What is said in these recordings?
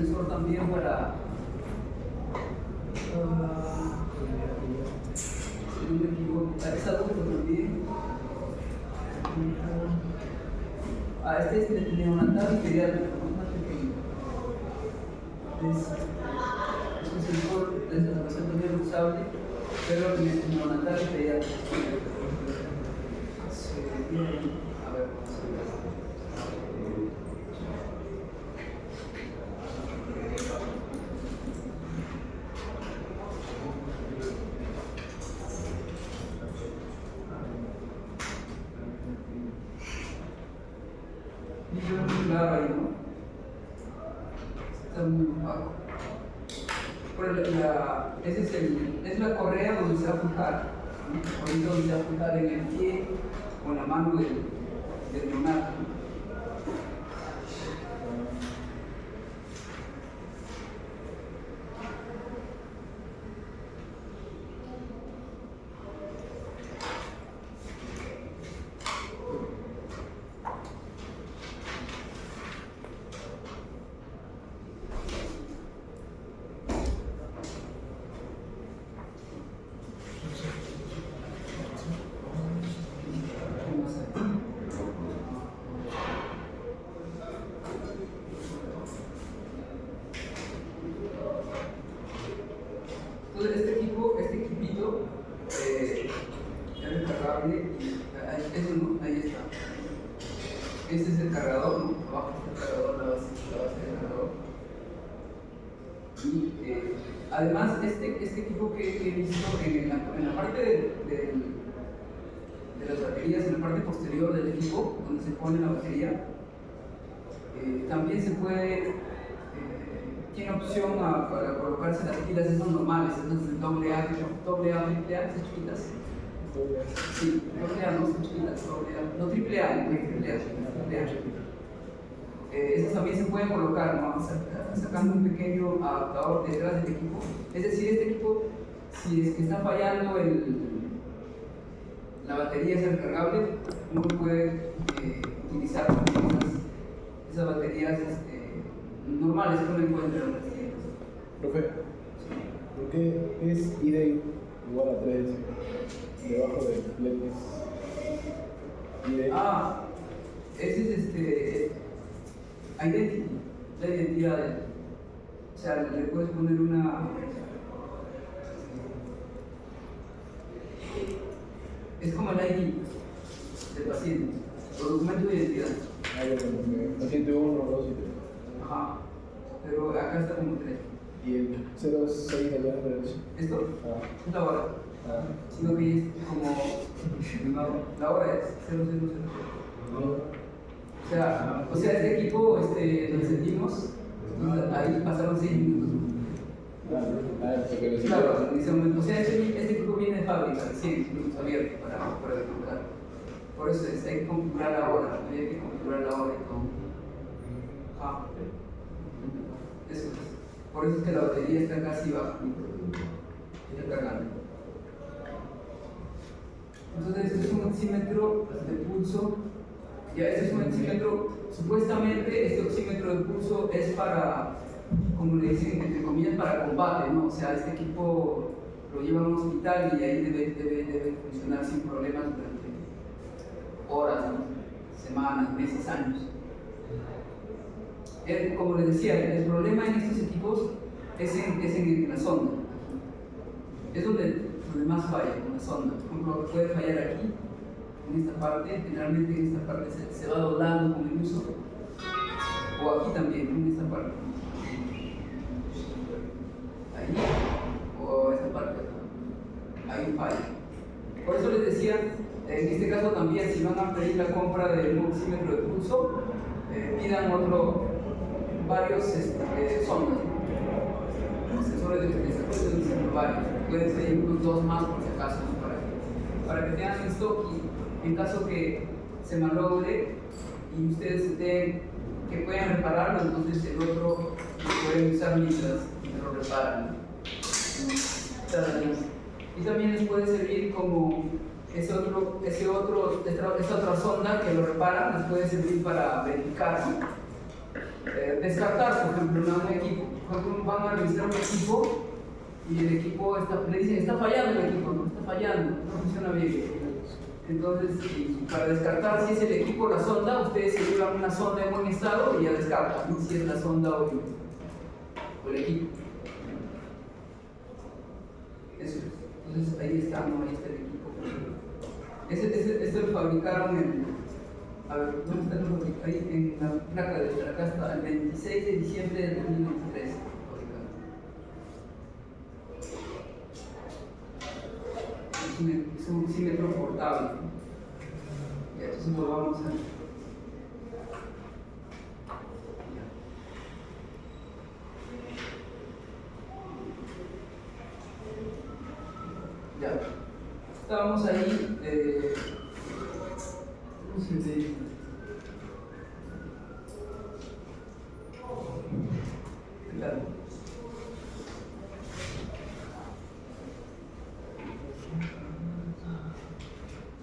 sensor también para, si no me equivoco, es adulto también. Este es de neonatal y pediátrico, más pequeño. Es un sensor de saturación también usable, pero neonatal y pediátrico. A ver, claro ahí, ¿no? Está muy opaco. Es la correa donde se va a fijar, ¿no? Ahí donde se va a fijar en el pie o en la mano del neonato, ¿no? Entonces este equipito es recargable, eso no, ahí está. Este es el cargador, ¿no? Abajo está el cargador, la base del cargador. Y además este equipo que he visto en la parte de las baterías, en la parte posterior del equipo, donde se pone la batería, también se puede, tiene opción para colocarse las pilas esas normales, esas de AA, AAA, esas chiquitas. Sí, AA no son chiquitas, AA, no AAA, esas también se pueden colocar, ¿no? Sacando un pequeño adaptador detrás del equipo. Es decir, este equipo, si es que está fallando la batería es recargable, uno puede utilizar esas baterías normales que uno encuentra en las tiendas. Profe, ¿por qué es ID igual a 3 debajo de letras? Ese es identity, la identidad. O sea, le puedes poner una. Es como el ID del paciente, o documento de identidad. Paciente 1, 2 y 3. Ajá, pero acá está como 3. ¿Y el 06 de la relación? ¿Esto? Es la hora. Sino que es como. La hora es 0000. O sea, este equipo lo sentimos, ahí pasaron 6 minutos. Claro, en ese momento. O sea, este equipo viene de fábrica, recién, abierto para desbloquear. Por eso hay que configurar la hora, hay que configurar la hora y todo. Eso es. Por eso es que la batería está casi baja. Está cargando. Entonces, este es un oxímetro de pulso. Ya, este es un oxímetro. Supuestamente, este oxímetro de pulso es para, como le dicen, entre comillas, para combate, ¿no? O sea, este equipo lo lleva a un hospital y ahí debe funcionar sin problemas durante horas, ¿no? Semanas, meses, años. Como les decía, el problema en estos equipos es en la sonda. Es donde más falla, con la sonda. Por ejemplo, puede fallar aquí, en esta parte, generalmente en esta parte se va doblando con el uso, o aquí también, en esta parte. Ahí, o esta parte, ahí falla. Por eso les decía, en este caso también, si van a pedir la compra de un oxímetro de pulso, pidan varios sondas, sensores de utilización, varios, pueden ser incluso 2 más por si acaso, ¿no? para que tengan en stock y en caso que se malogre y ustedes den que puedan repararlo, entonces el otro lo pueden usar mientras lo reparan. Y también les puede servir como esa otra sonda que lo repara, les puede servir para verificar, ¿no? descartar, por ejemplo, un equipo. Por ejemplo, van a revisar un equipo y el equipo le dicen, está fallando el equipo, no está fallando, no funciona bien. Entonces, para descartar si es el equipo o la sonda, ustedes se llevan una sonda en buen estado y ya descartan, ¿no? Si es la sonda o el equipo. Eso es. Entonces ahí está, ¿no? Ahí está el equipo. Este lo fabricaron a ver, ¿dónde está el fabricado? Ahí en la placa de acá está el 26 de diciembre de 2023. Es un oxímetro portable. Ya, entonces lo vamos a... Ya. Estábamos ahí. ¿Cómo se dice? Claro.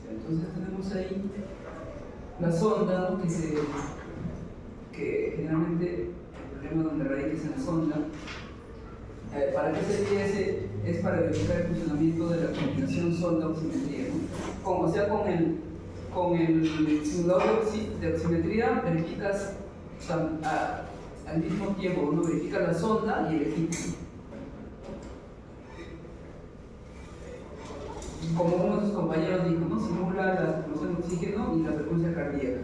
Entonces tenemos ahí la sonda, ¿no? que generalmente el problema donde radica es en la sonda. ¿Para qué serviría ese? Es para verificar el funcionamiento de la combinación sonda-oximetría, ¿no? O sea, con el simulador de oximetría verificas al mismo tiempo, uno verifica la sonda y el equipo. Como uno de sus compañeros dijo, ¿no? Simula la saturación de oxígeno y la frecuencia cardíaca.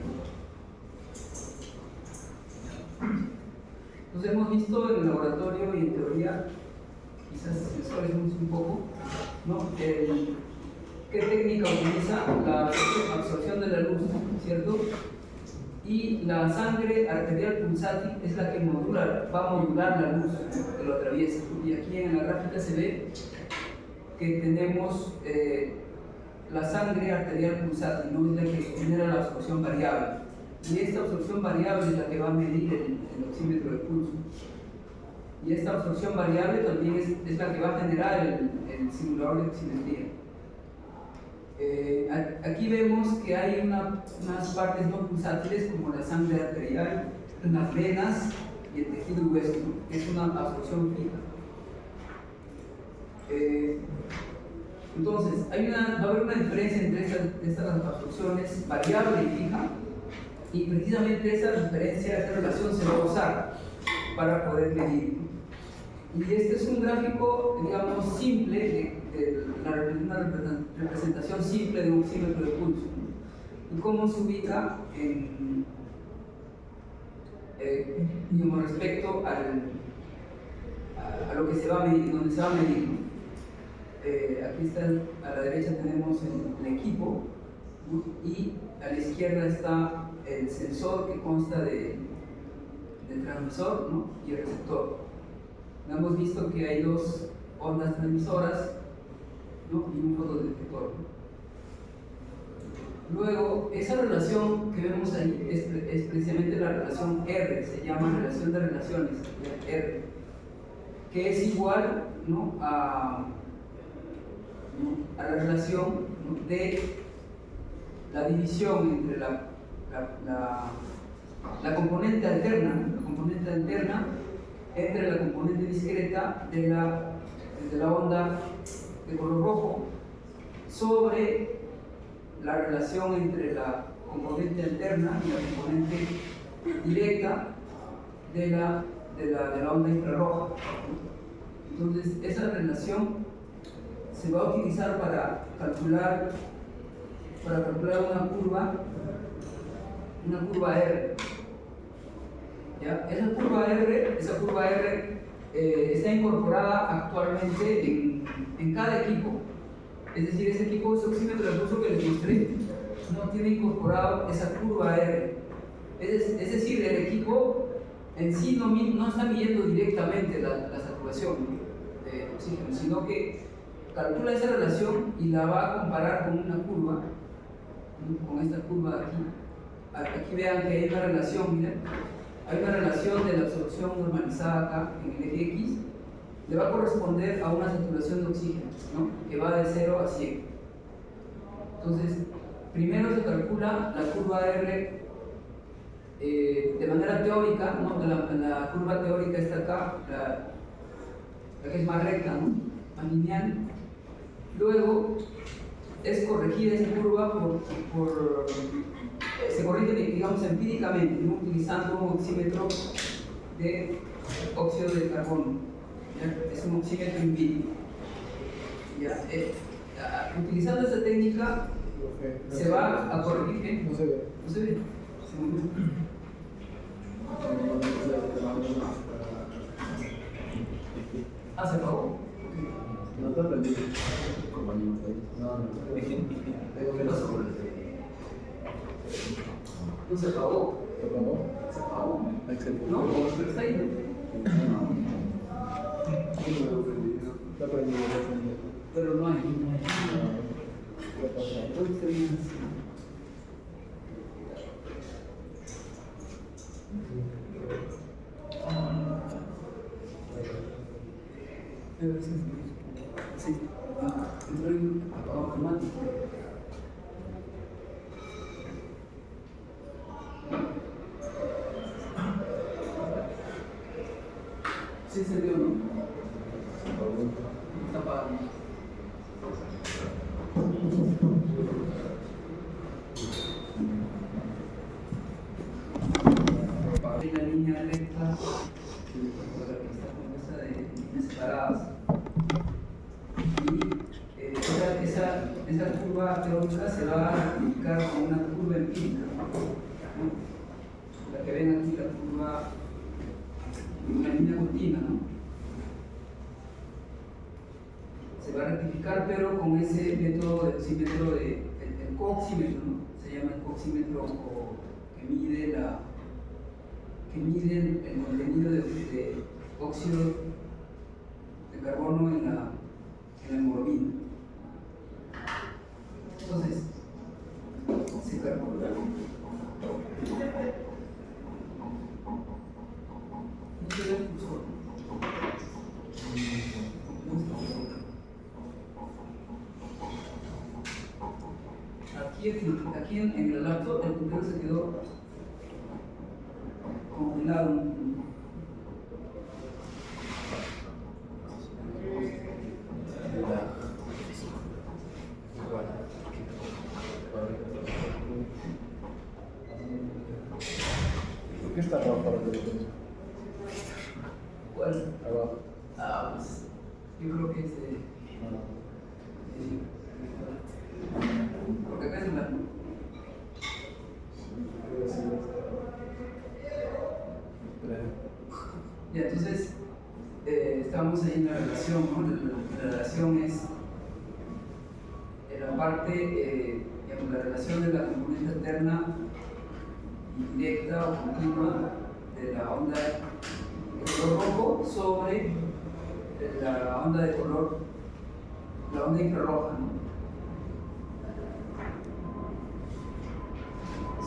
Entonces hemos visto en el laboratorio y en teoría, quizás sensores un poco, ¿no? ¿Qué técnica utiliza? La absorción de la luz, ¿cierto? Y la sangre arterial pulsátil es la que va a modular la luz que lo atraviesa. Y aquí en la gráfica se ve que tenemos la sangre arterial pulsátil, ¿no? Es la que genera la absorción variable. Y esta absorción variable es la que va a medir el oxímetro de pulso. Y esta absorción variable también es la que va a generar el simulador de oximetría. Aquí vemos que hay unas partes no pulsátiles como la sangre arterial, las venas y el tejido hueso, ¿no? Es una absorción fija. Entonces, va a haber una diferencia entre estas absorciones variable y fija, y precisamente esa diferencia, esa relación se va a usar para poder medir. Y este es un gráfico, digamos, simple, una representación simple de un oxímetro de pulso, ¿no? Y cómo se ubica digamos, respecto a lo que se va a medir, donde se va a medir, ¿no? Aquí está, a la derecha tenemos el equipo, ¿no? Y a la izquierda está el sensor que consta del transmisor, ¿no? Y el receptor. Hemos visto que hay dos ondas transmisoras, ¿no? Y un fotodetector. Luego, esa relación que vemos ahí es precisamente la relación R, se llama relación de relaciones, R, que es igual, ¿no? a la relación, ¿no? de la división entre la componente alterna, entre la componente discreta de la onda de color rojo sobre la relación entre la componente alterna y la componente directa de la onda infrarroja. Entonces, esa relación se va a utilizar para calcular una curva R. ¿Ya? Esa curva R está incorporada actualmente en cada equipo. Es decir, ese oxímetro de pulso que les mostré no tiene incorporado esa curva R. Es decir, el equipo en sí no está midiendo directamente la saturación de oxígeno, sino que calcula esa relación y la va a comparar con una curva, ¿no? Con esta curva de aquí. Aquí vean que hay una relación, miren. Hay una relación de la absorción normalizada acá en el eje X, le va a corresponder a una saturación de oxígeno, ¿no? Que va de 0 a 100. Entonces, primero se calcula la curva R de manera teórica, ¿no? La curva teórica está acá, la que es más recta, ¿no? Más lineal. Luego es corregida esa curva se corrige, digamos, empíricamente, ¿no? Utilizando un oxímetro de óxido de carbono. ¿Ya? Es un oxímetro in vitro. ¿Ya? Utilizando esta técnica se va a corregir. ¿Qué? No se ve. ¿No se ve? Ah, se apagó. No te aprendí. No. ¿Qué pasó? No se apagó. ¿Te apagó? Se apagó. Excelente. No, pero está ahí. Te aprendí. Pero no hay. ¿Qué pasó? ¿Dónde está bien? Sí, entró en apagado automático. Sí se vio, ¿no? Está apagado. En la línea recta, esa de líneas separadas. Y esa curva teórica se va a multiplicar con una curva empírica, ¿no? La que ven aquí, la curva, una línea continua, ¿no? Se va a rectificar, pero con ese método de oxímetro, el coxímetro, ¿no? Se llama el coxímetro que mide el contenido de óxido de carbono en la hemoglobina. Entonces, se calcula. No se ve el cursor. Aquí en el laptop el puntero se quedó congelado. ¿Por qué está rojo para que ¿Cuál? abajo? Ah, pues yo creo que es porque acá es una. Y entonces estábamos ahí en la relación, ¿no? La relación es en la parte, digamos, la relación de la componente alterna indirecta o continua de la onda de color rojo sobre la onda de color, la onda infrarroja, ¿no?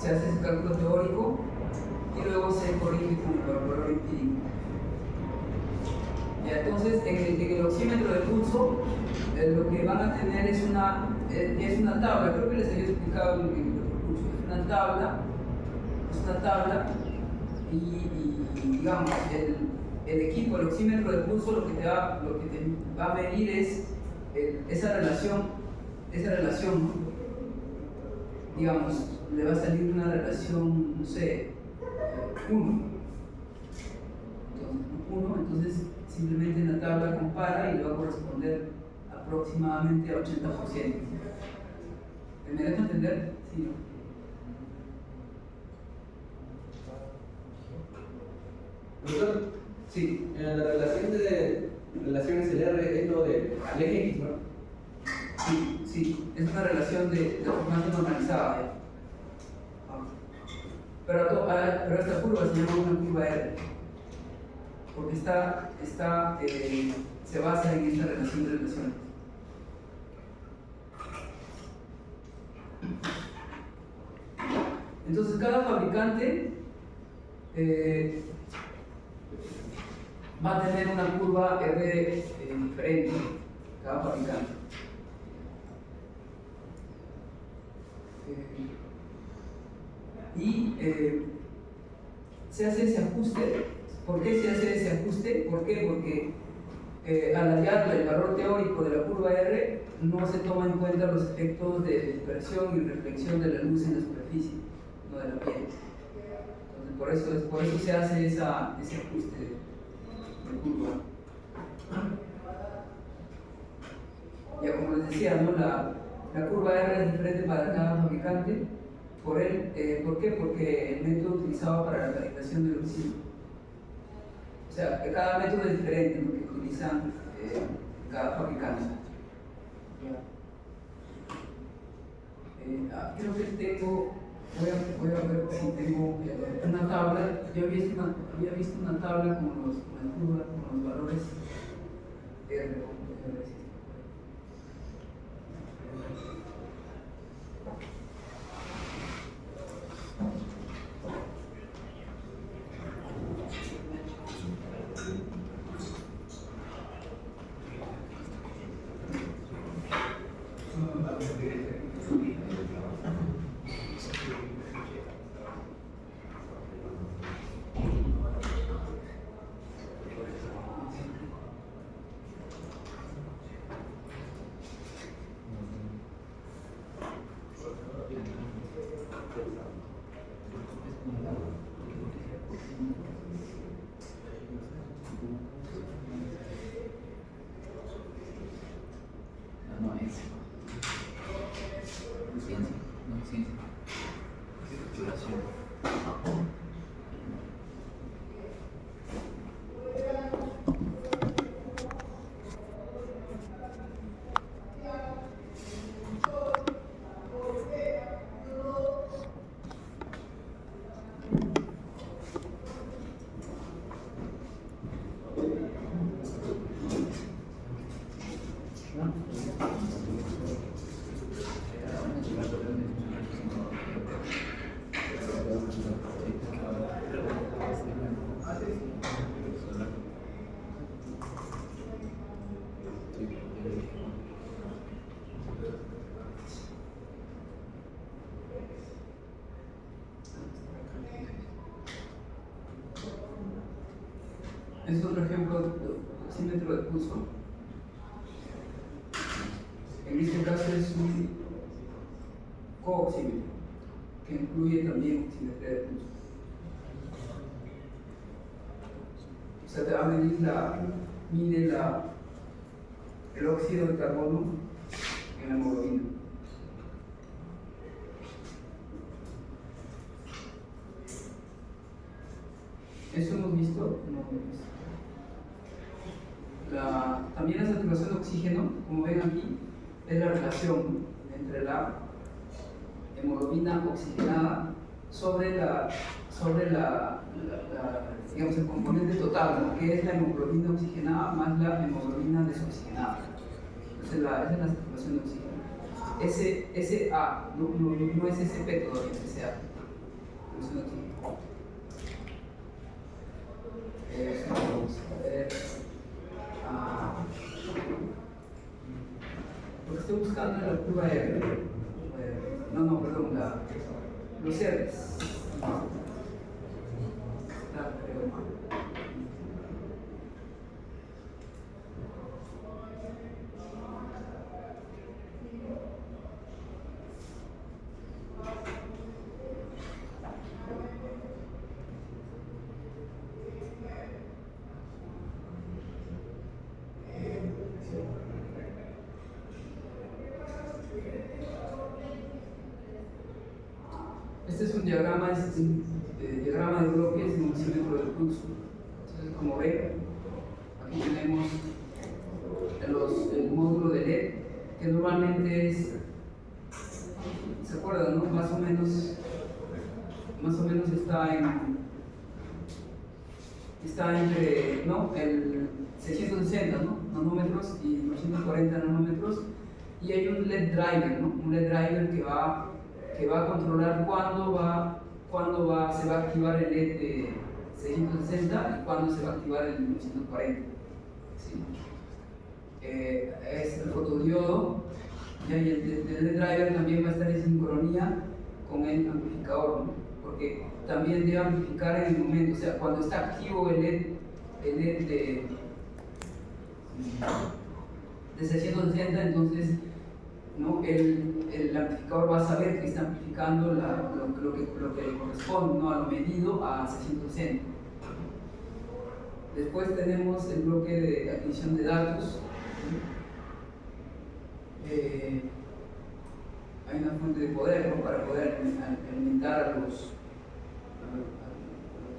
Se hace ese cálculo teórico y luego se corrige con el valor empírico. Y entonces, en el oxímetro de pulso, lo que van a tener es una tabla, creo que les había explicado en el otro curso, es una tabla y digamos, el equipo, el oxímetro de pulso, lo que te va a medir es esa relación, ¿no? Digamos, le va a salir una relación, no sé, 1. Entonces simplemente en la tabla compara y le va a corresponder aproximadamente a 80%. ¿Me dejo entender? Sí, ¿no? Profesor, Sí. la relación de relaciones el R es lo del eje X, ¿no? Sí, es una relación de más normalizada. ¿eh? Pero esta curva se llama una curva R, porque se basa en esta relación de relaciones. Entonces cada fabricante va a tener una curva R diferente, cada fabricante. se hace ese ajuste. ¿Por qué se hace ese ajuste? ¿Por qué? Porque al hallar el valor teórico de la curva R, no se toma en cuenta los efectos de dispersión y reflexión de la luz en la superficie, no de la piel. Entonces, por eso se hace ese ajuste de curva. Ya como les decía, ¿no? La curva R es diferente para cada fabricante. ¿Por qué? Porque el método utilizado para la calibración del oxígeno. O sea, que cada método es diferente, ¿no? Que utilizan cada fabricante. Creo que tengo, voy a ver si tengo una tabla. Yo había visto una tabla con los valores R. Es otro ejemplo de oxímetro de pulso. En este caso es un co-oxímetro que incluye también oximetría de pulso. O sea, te va a medir mide el óxido de carbono en la hemoglobina. ¿Eso hemos visto? No hemos visto. También la saturación de oxígeno, como ven aquí, es la relación entre la hemoglobina oxigenada sobre digamos, el componente total, ¿no? Que es la hemoglobina oxigenada más la hemoglobina desoxigenada. Esa es la saturación de oxígeno. Ese A, no es SP todavía, es ese A. Saturación de oxígeno. Vamos a ver. Lo que estoy buscando es la curva R. Perdón, los R's. Está, creo, mal. Este es un diagrama de bloques en un oxímetro de pulso. Entonces, como ven, aquí tenemos el módulo de LED, que normalmente es, ¿se acuerdan, no? Más o menos está entre, ¿no? El 660, ¿no? Nanómetros y 240 nanómetros, y hay un LED driver, ¿no? Un LED driver que va a controlar cuándo se va a activar el LED de 660 y cuándo se va a activar el 940. ¿Sí? Es el fotodiodo, y el LED driver también va a estar en sincronía con el amplificador, ¿no? Porque también debe amplificar en el momento, o sea, cuando está activo el LED de 660, entonces, ¿no? el amplificador va a saber que está amplificando lo que le corresponde, ¿no? A lo medido a 660. Después tenemos el bloque de adquisición de datos. Hay una fuente de poder, ¿no? Para poder alimentar a los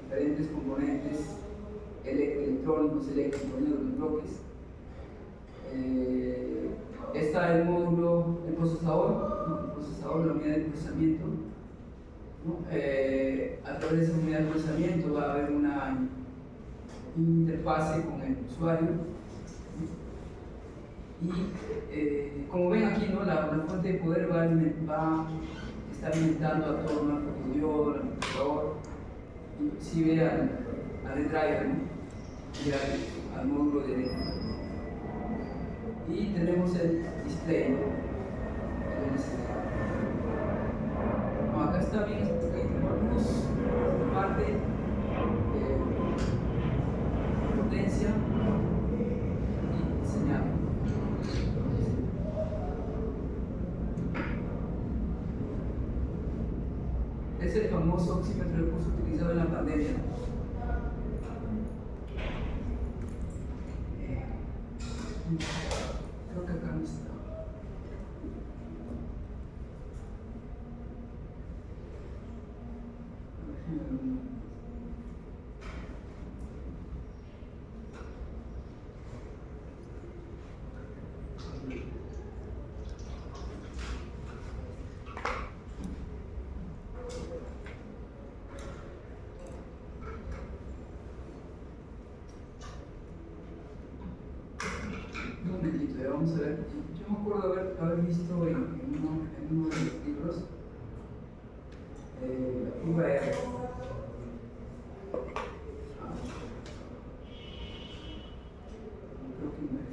diferentes componentes electrónicos, eléctricos de los bloques. Está el módulo, el procesador, ¿no? El procesador, la unidad de procesamiento, ¿no? A través de esa unidad de procesamiento va a haber una interfase con el usuario, ¿no? Y como ven aquí, ¿no? la fuente de poder va a estar alimentando a todo, ¿no? Al fotodiodo, al amplificador, inclusive al driver, ¿no? Y al módulo de LED. Y tenemos el display, ¿no? El LCD. No, acá está bien explicado. Luz, parte, potencia y señal. Es el famoso oxímetro de pulso utilizado en la pandemia. Creo que acá no está. Un momentito, ya vamos a ver. Yo me acuerdo haber visto en uno de los libros la curva R. Creo que no es.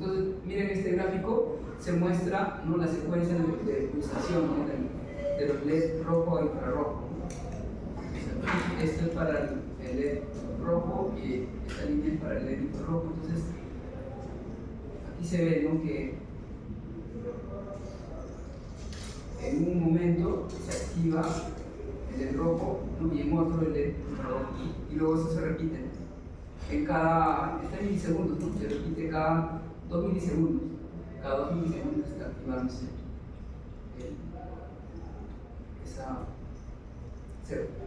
Entonces, miren este gráfico, se muestra, ¿no? La secuencia de pulsación, ¿no? de los LED rojo a infrarrojo. Esto es para el LED rojo y esta línea es para el LED infrarrojo. Entonces, aquí se ve, ¿no? Que en un momento se activa el LED rojo, ¿no? Y en otro el LED infrarrojo, y luego eso se repite en cada, está en milisegundos, ¿no? Se repite cada 2 milisegundos. Cada 2 milisegundos está activándose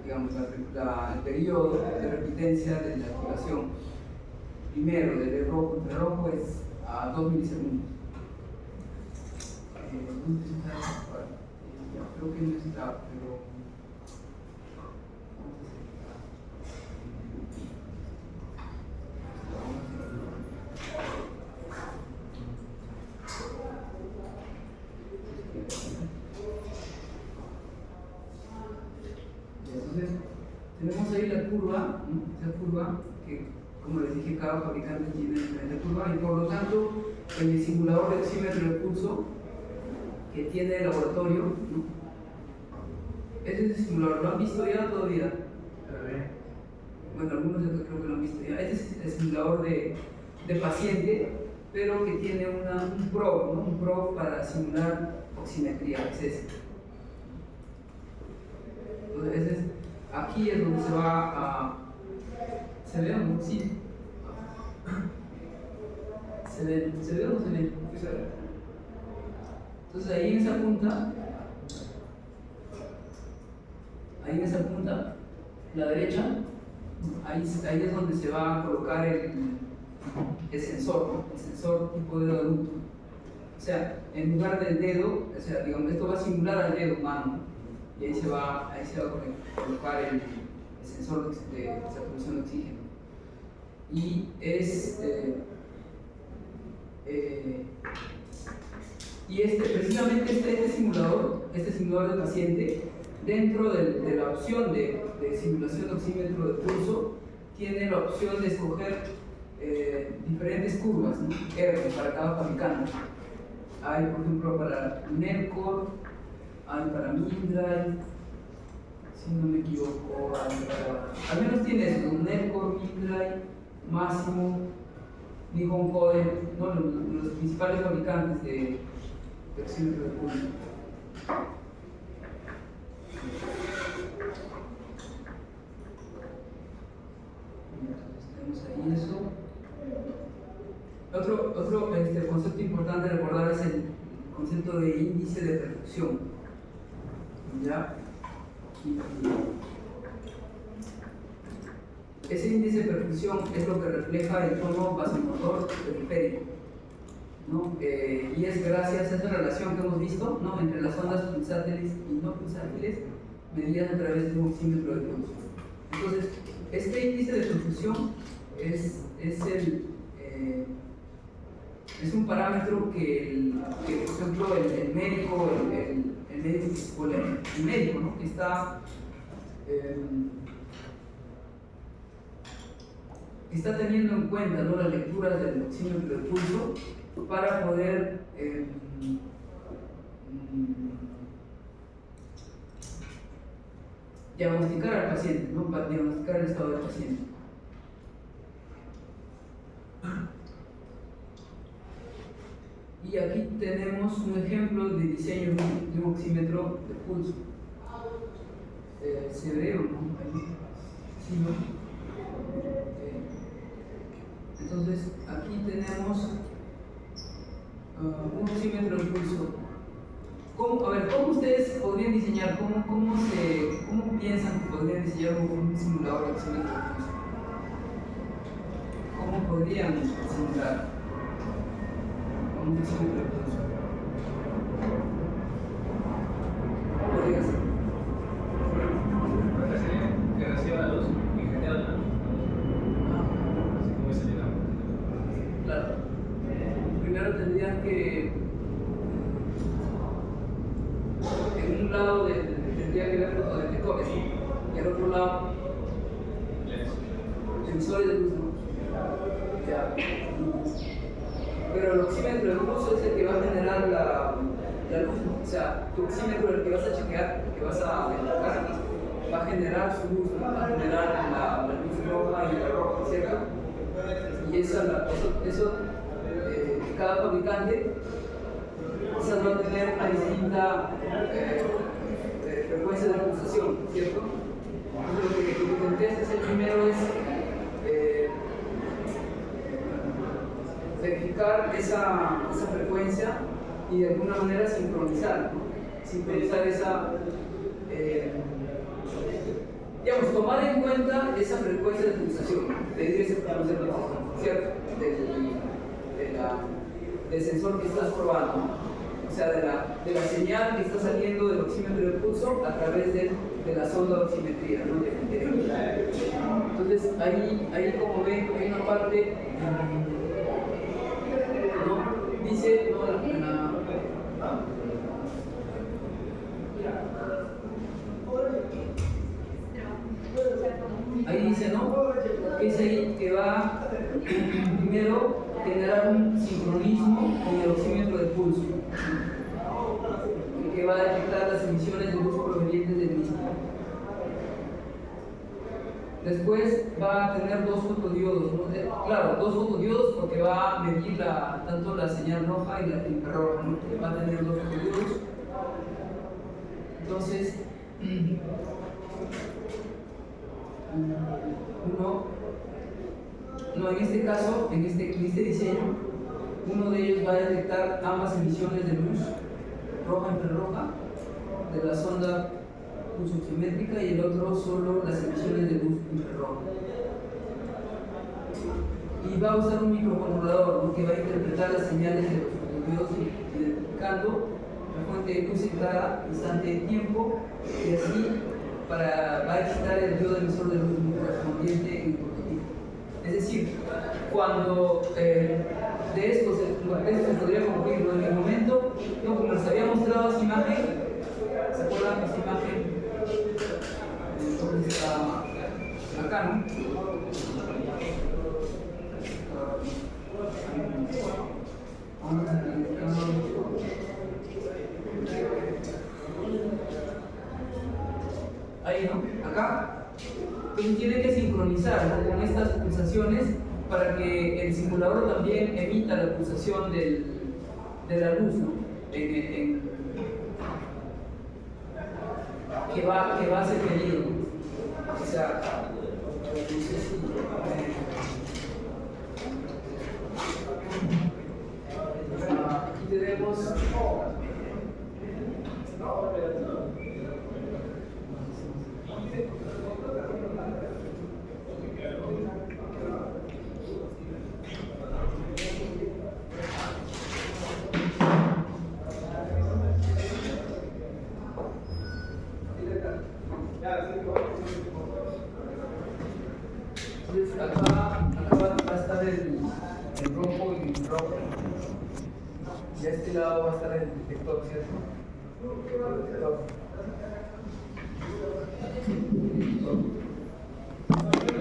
digamos, el periodo de repitencia de la activación. Primero, del LED rojo infrarrojo es a 2 milisegundos. ¿Dónde está esa parte? Creo que no está, pero entonces tenemos ahí la curva, ¿no? Esa curva que, como les dije, cada fabricante tiene diferente curva, y por lo tanto el simulador de oxímetro de pulso que tiene el laboratorio, ¿no? Este es el simulador, ¿lo han visto ya todavía? Bueno, algunos de ustedes creo que lo han visto ya. Este es el simulador de paciente, pero que tiene un probe, ¿no? Un probe para simular oximetría, es ese. Entonces, aquí es donde se va a... ¿Se ve o no? Sí. ¿Se ve o no se ve? Sí, se ve. Entonces ahí en esa punta, la derecha, ahí es donde se va a colocar el sensor, ¿no? El sensor tipo dedo adulto. O sea, en lugar del dedo, o sea, digamos, esto va a simular al dedo humano, y ahí se va a colocar el sensor de saturación de oxígeno. Y es precisamente este simulador del paciente, dentro de la opción de simulación de oxímetro de pulso, tiene la opción de escoger diferentes curvas, ¿no? R para cada fabricante. Hay, por ejemplo, para Nellcor, hay para Mindray, si no me equivoco, al menos tiene eso, Nellcor, Mindray, Máximo, Nikon Code, ¿no? los principales fabricantes de oxímetro de pulso. Entonces tenemos ahí eso. Otro concepto importante de recordar es el concepto de índice de perfusión. ¿Ya? Ese índice de perfusión es lo que refleja el tono vasomotor periférico, ¿no? Y es gracias a esa relación que hemos visto, ¿no? Entre las ondas pulsátiles y no pulsátiles medidas a través de un oxímetro de pulso. Entonces, este índice de perfusión es un parámetro que por ejemplo, el médico, el médico, ¿no? Que está teniendo en cuenta, ¿no? Las lecturas del oxímetro de pulso para poder diagnosticar al paciente, ¿no? Para diagnosticar el estado del paciente. Y aquí tenemos un ejemplo de diseño de un oxímetro de pulso. ¿Se ve o no? ¿Sí, no? Entonces, aquí tenemos un oxímetro de pulso. ¿Cómo ustedes podrían diseñar? ¿Cómo piensan que podrían diseñar un simulador de oxímetro de pulso? ¿Cómo podrían simular un oxímetro de pulso? ¿Cómo podría ser? Que reciba la luz y genera la luz. Así como se llega. Claro. Primero tendrían que, en un lado tendría que ver fotodetectores, y al otro lado sensores de luz, ¿no? Ya. Pero el oxímetro de pulso es el que va a generar la luz, ¿no? O sea, tu oxímetro, el que vas a chequear, el que vas a enfocar, va a generar su luz, ¿no? Va a generar la luz roja y la roja, ¿cierto? Y eso cada fabricante quizás va a tener una distinta frecuencia de pulsación, ¿cierto? Entonces lo que intenté hacer primero es verificar esa frecuencia y de alguna manera sincronizar, ¿no? Sincronizar digamos, tomar en cuenta esa frecuencia de pulsación, medir esa frecuencia de pulsación, ¿cierto? Del sensor que estás probando, ¿no? O sea, de la señal que está saliendo del oxímetro de pulso a través de la sonda de oximetría, ¿no? Entonces, ahí como ven, hay una parte, ¿no? Dice, ¿no? Ahí dice, ¿no? Que es ahí que va primero generar un sincronismo con el oxímetro de pulso, que va a detectar las emisiones de luz provenientes del mismo. Después va a tener dos fotodiodos, ¿no? Claro, dos fotodiodos porque va a medir tanto la señal roja y la infrarroja, ¿no? Va a tener dos fotodiodos. Entonces, en este caso, en este diseño, uno de ellos va a detectar ambas emisiones de luz, roja e infrarroja, de la sonda pulsoximétrica, y el otro solo las emisiones de luz infrarroja. Y va a usar un microcontrolador, ¿no? Que va a interpretar las señales de los fotodiodos identificando la fuente de luz en cada instante de tiempo, y así va a excitar el diodo emisor de luz correspondiente en el prototipo. Es decir, cuando de esto se podría concluir en el momento, no, como les había mostrado esa imagen, ¿se acuerdan esa imagen? Entonces, acá, ¿no? Ahí, ¿no? Acá. Entonces tiene que sincronizar, ¿no?, con estas pulsaciones para que el simulador también emita la pulsación de la luz, ¿no?, que va a ser medido, ¿no? O sea, no sé si, aquí tenemos entonces acá va a estar el rojo y el rojo. Y a este lado va a estar el detector, ¿cierto? El detector.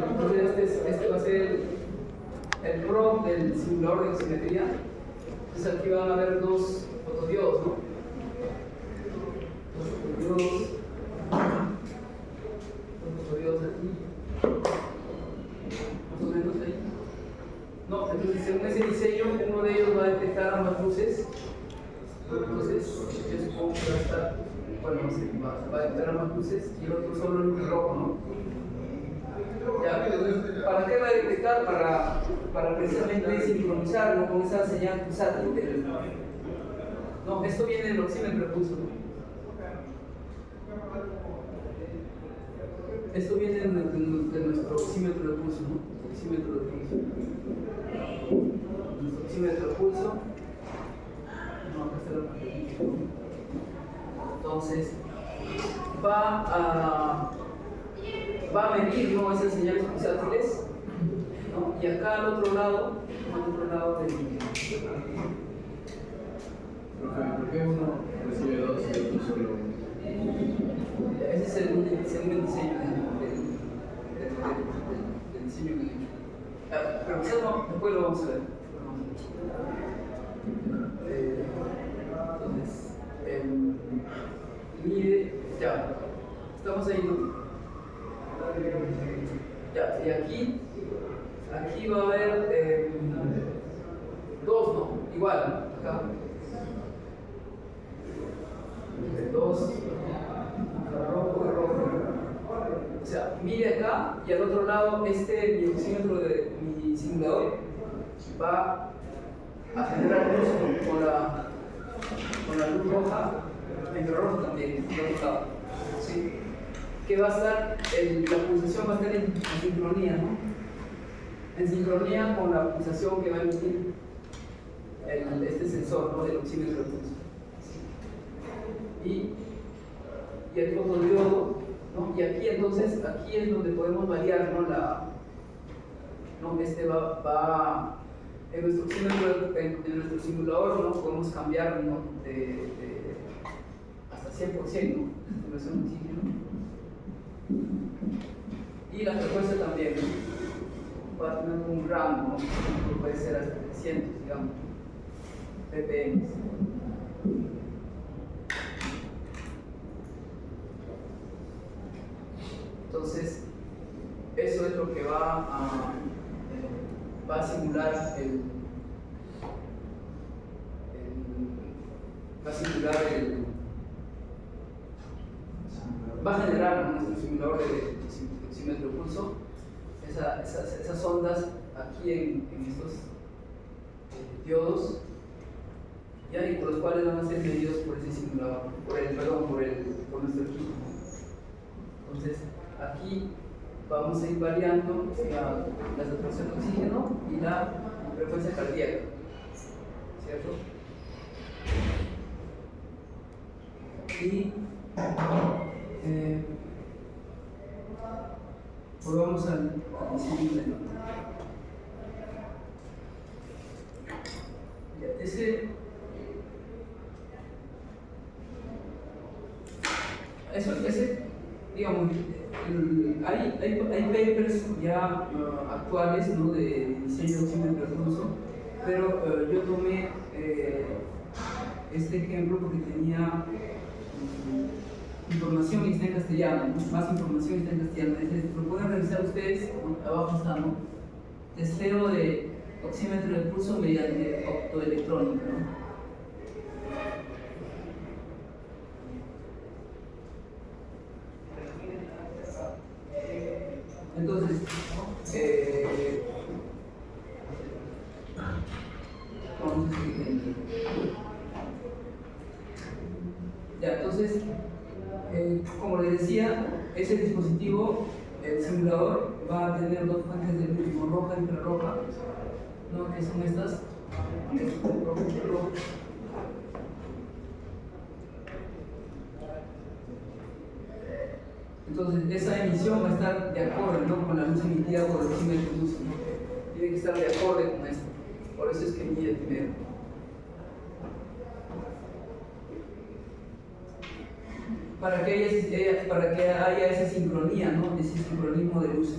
Entonces este va a ser el prop del simulador de oximetría. Entonces aquí van a haber dos fotodiodos, ¿no? Dos fotodiodos aquí. Más o menos ahí. No, entonces según ese diseño, uno de ellos va a detectar ambas luces. Entonces, yo supongo que va a estar, bueno, no sé, va a detectar ambas luces y el otro solo el rojo, ¿no? Ya, entonces, ¿para qué va a detectar? Para precisamente sincronizarlo con esa señal pulsátil. No, esto viene del oxímetro de pulso, ¿no? Esto viene de nuestro oxímetro de pulso, ¿no? Oxímetro de pulso. Nuestro oxímetro de pulso. No, acá está la pantallita. Entonces, va a medir, ¿no?, esas señales pulsátiles, ¿no? Y acá al otro lado del. ¿Por qué uno recibe dos y otro solo uno? Ese es el diseño del diseño que he hecho. Pero quizás no, después lo vamos a ver. Entonces, mide, ya, estamos ahí, ¿no? Ya, y aquí va a haber dos, ¿no? Igual, ¿no? Acá. Dos, rojo y rojo. O sea, mide acá y al otro lado mi oxímetro de mi simulador va a generar luz con la luz roja, infrarrojo también, del otro lado. ¿Sí? Que va a estar, la pulsación va a estar en sincronía, ¿no? En sincronía con la pulsación que va a emitir este sensor, ¿no?, del oxímetro de pulso. Y el fotodiodo, ¿no? Y aquí entonces, aquí es donde podemos variar, ¿no? Este va en nuestro oxímetro, en nuestro simulador, ¿no?, podemos cambiar, ¿no?, hasta 100%, ¿no?, saturación de oxígeno. Y la frecuencia también, ¿no?, va a tener un rango, ¿no?, que puede ser hasta 300, digamos, ppm. Entonces, eso es lo que va a simular va a generar, ¿no?, nuestro simulador de oxímetro de pulso esas ondas aquí en estos diodos, ¿ya? Y por los cuales van a ser medidos por ese simulador, por nuestro equipo. Entonces, aquí vamos a ir variando la saturación de oxígeno y la frecuencia cardíaca, ¿cierto? Y volvamos al siguiente. Ese, digamos, hay papers ya actuales, ¿no?, de diseño de oxímetro de pulso, pero yo tomé este ejemplo porque tenía información y está en castellano, ¿no? Más información está en castellano. Lo pueden revisar ustedes, abajo está, ¿no? Testeo de oxímetro de pulso mediante optoelectrónica, ¿no? Entonces, vamos a seguir. Ya, entonces, como les decía, ese dispositivo, el simulador, va a tener dos fuentes de luz, roja e infrarroja, ¿no?, que son estas, roja e infrarroja. Entonces, esa emisión va a estar de acorde, ¿no?, con la luz emitida por el oxímetro de luz, ¿no? Tiene que estar de acorde con esto. Por eso es que mide primero. Para que haya esa sincronía, ¿no?, ese sincronismo de luces.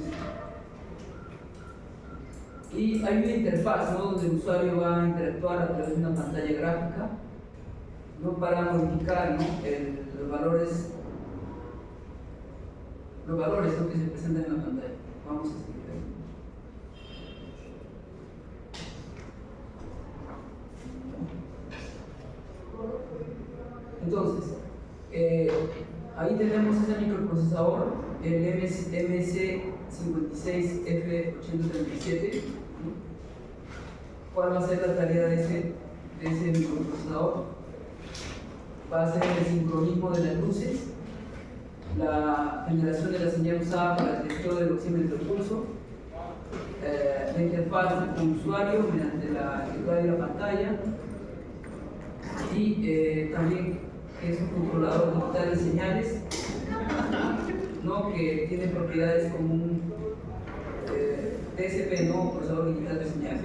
Y hay una interfaz, ¿no?, donde el usuario va a interactuar a través de una pantalla gráfica, ¿no?, para modificar, ¿no?, los valores, ¿no?, que se presentan en la pantalla. Vamos a seguir. Entonces, ahí tenemos ese microprocesador, el MC56F837. ¿Cuál va a ser la tarea de ese microprocesador? Va a ser el sincronismo de las luces, la generación de la señal usada para el testeo del oxímetro de pulso, la interfaz con el usuario mediante la lectura de la pantalla, y también es un controlador digital de señales, ¿no?, que tiene propiedades como un DSP, ¿no?, procesador digital de señales.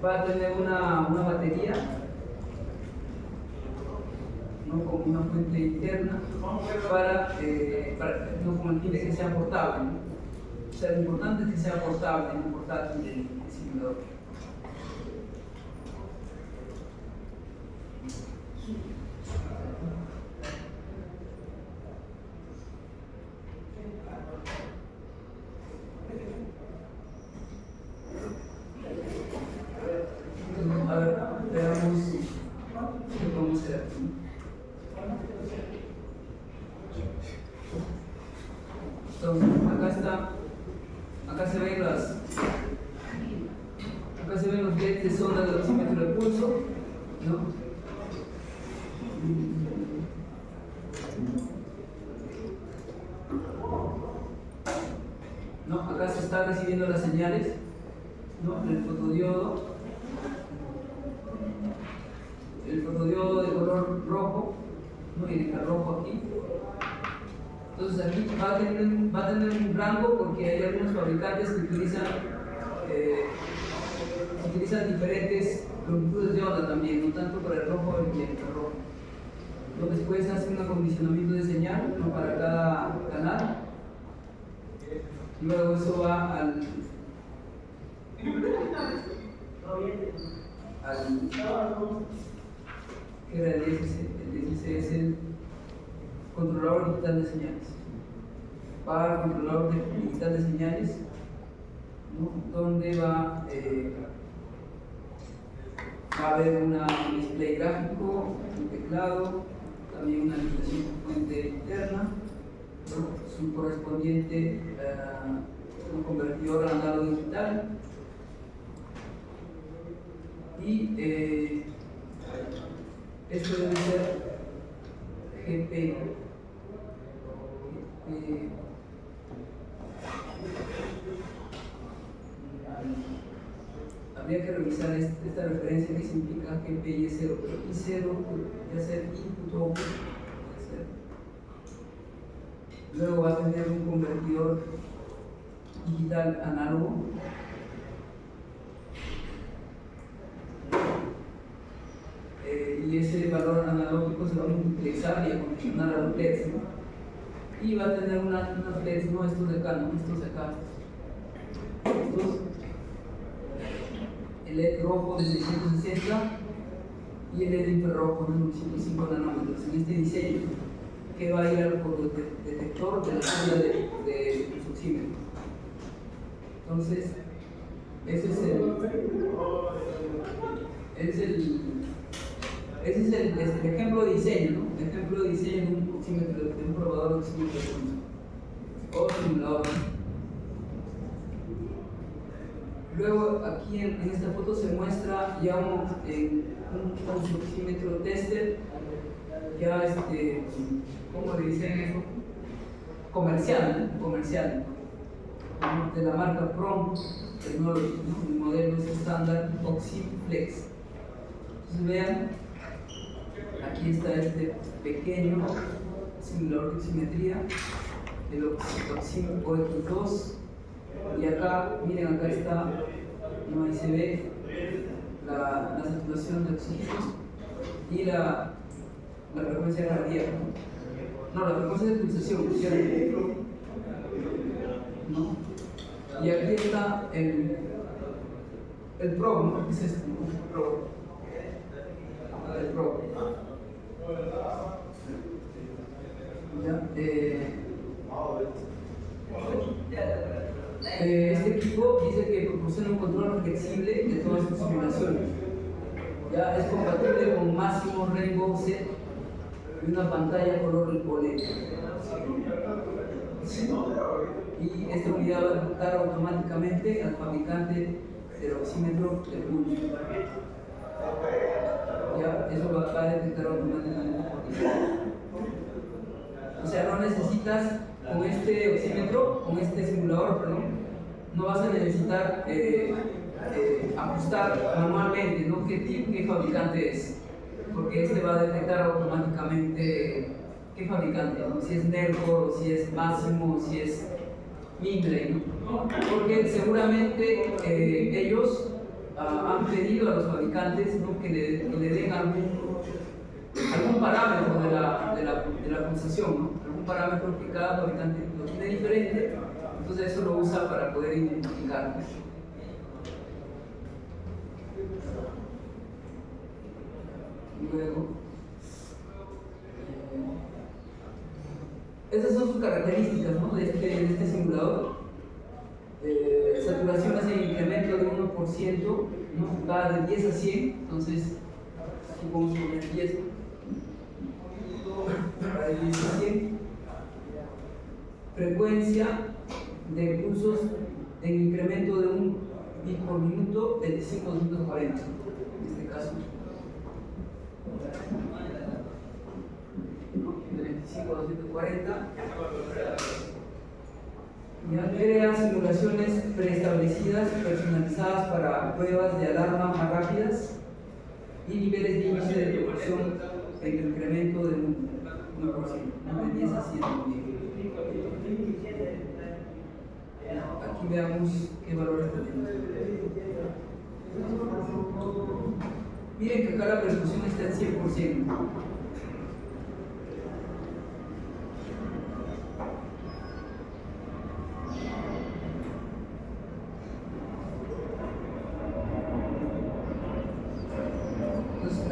Va a tener una batería, ¿no?, con una fuente interna no, con el fin de que sea portable, ¿no? O sea, lo importante es que sea portable, no portátil el simulador. A ver, veamos qué podemos hacer aquí. Entonces, acá se ven los LEDs de sonda del oxímetro de pulso, ¿no? ¿No? Acá se están recibiendo las señales, ¿no?, el fotodiodo de color rojo, ¿no?, y el infrarrojo aquí. Entonces aquí va a tener un rango porque hay algunos fabricantes que utilizan diferentes longitudes de onda también, no tanto para el rojo y el infrarrojo. Entonces después hace un acondicionamiento de señal, ¿no?, para cada canal. Luego eso va al que era el DSC. El DSC es el controlador digital de señales. Va al controlador digital de señales, ¿no?, donde va a haber un display gráfico, un teclado, también una alimentación con fuente interna, ¿no?, su correspondiente un convertidor análogo digital, y esto debe ser GP. habría que revisar esta referencia que significa que PI es 0, pero I0 podría ser input output, puede ser. Luego va a tener un convertidor digital análogo. Y ese valor analógico se va a multiplexar y a condicionar a los LEDs, ¿no? Y va a tener unas LEDs, no estos de acá, no estos de acá. Estos, el LED rojo de 660 y el LED infrarrojo de 905 nanómetros en este diseño, que va a ir al detector de la salida de pulsoxímetro. Entonces, ese es el ejemplo de diseño, ¿no? El ejemplo de diseño de un oxímetro, de un probador de oxímetro de pulso o simulador. Luego, aquí en esta foto se muestra ya un oxímetro tester, ya ¿cómo le dicen eso? Comercial, de la marca Prom Technology, ¿no? El modelo es estándar OxyFlex. Entonces vean, aquí está este pequeño simulador de oximetría, el oxímetro OX2, y acá, miren, acá está, no, ahí se ve la saturación de oxígeno y la frecuencia cardíaca, no, la frecuencia de pulsación, ¿cierto? ¿No? Y aquí está el probe, ¿no? ¿Qué es esto? El probe. ¿Ya? Este equipo dice que proporciona un control flexible de todas sus simulaciones. Ya es compatible con máximo rainbow set y una pantalla color OLED. Y esta unidad va a detectar automáticamente al fabricante del oxímetro del pulso. Ya, eso va a detectar automáticamente. O sea, no necesitas con este oxímetro, con este simulador, perdón, no vas a necesitar ajustar manualmente, ¿no? ¿Qué fabricante es? Porque este va a detectar automáticamente qué fabricante, ¿no? Si es Nercor, o si es Máximo, o si es Mindray, ¿no? Porque seguramente ellos han pedido a los fabricantes, ¿no? que le den algún parámetro de la pulsación, ¿no? Algún parámetro que cada fabricante lo tiene diferente, entonces eso lo usa para poder identificar. Luego, esas son sus características, ¿no? de este simulador. Saturaciones en incremento de 1%, ¿no? Va de 10 a 100, entonces aquí vamos a poner 10, va de 10 a 100. Frecuencia de pulsos en incremento de 1 bit por minuto, 25 a 240, en este caso. De 25 a 240. Ya crea simulaciones preestablecidas personalizadas para pruebas de alarma más rápidas y niveles de índice de proporción en incremento de 1%, de 10 a 100. Aquí veamos qué valores tenemos. Miren que acá la resolución está en 100%.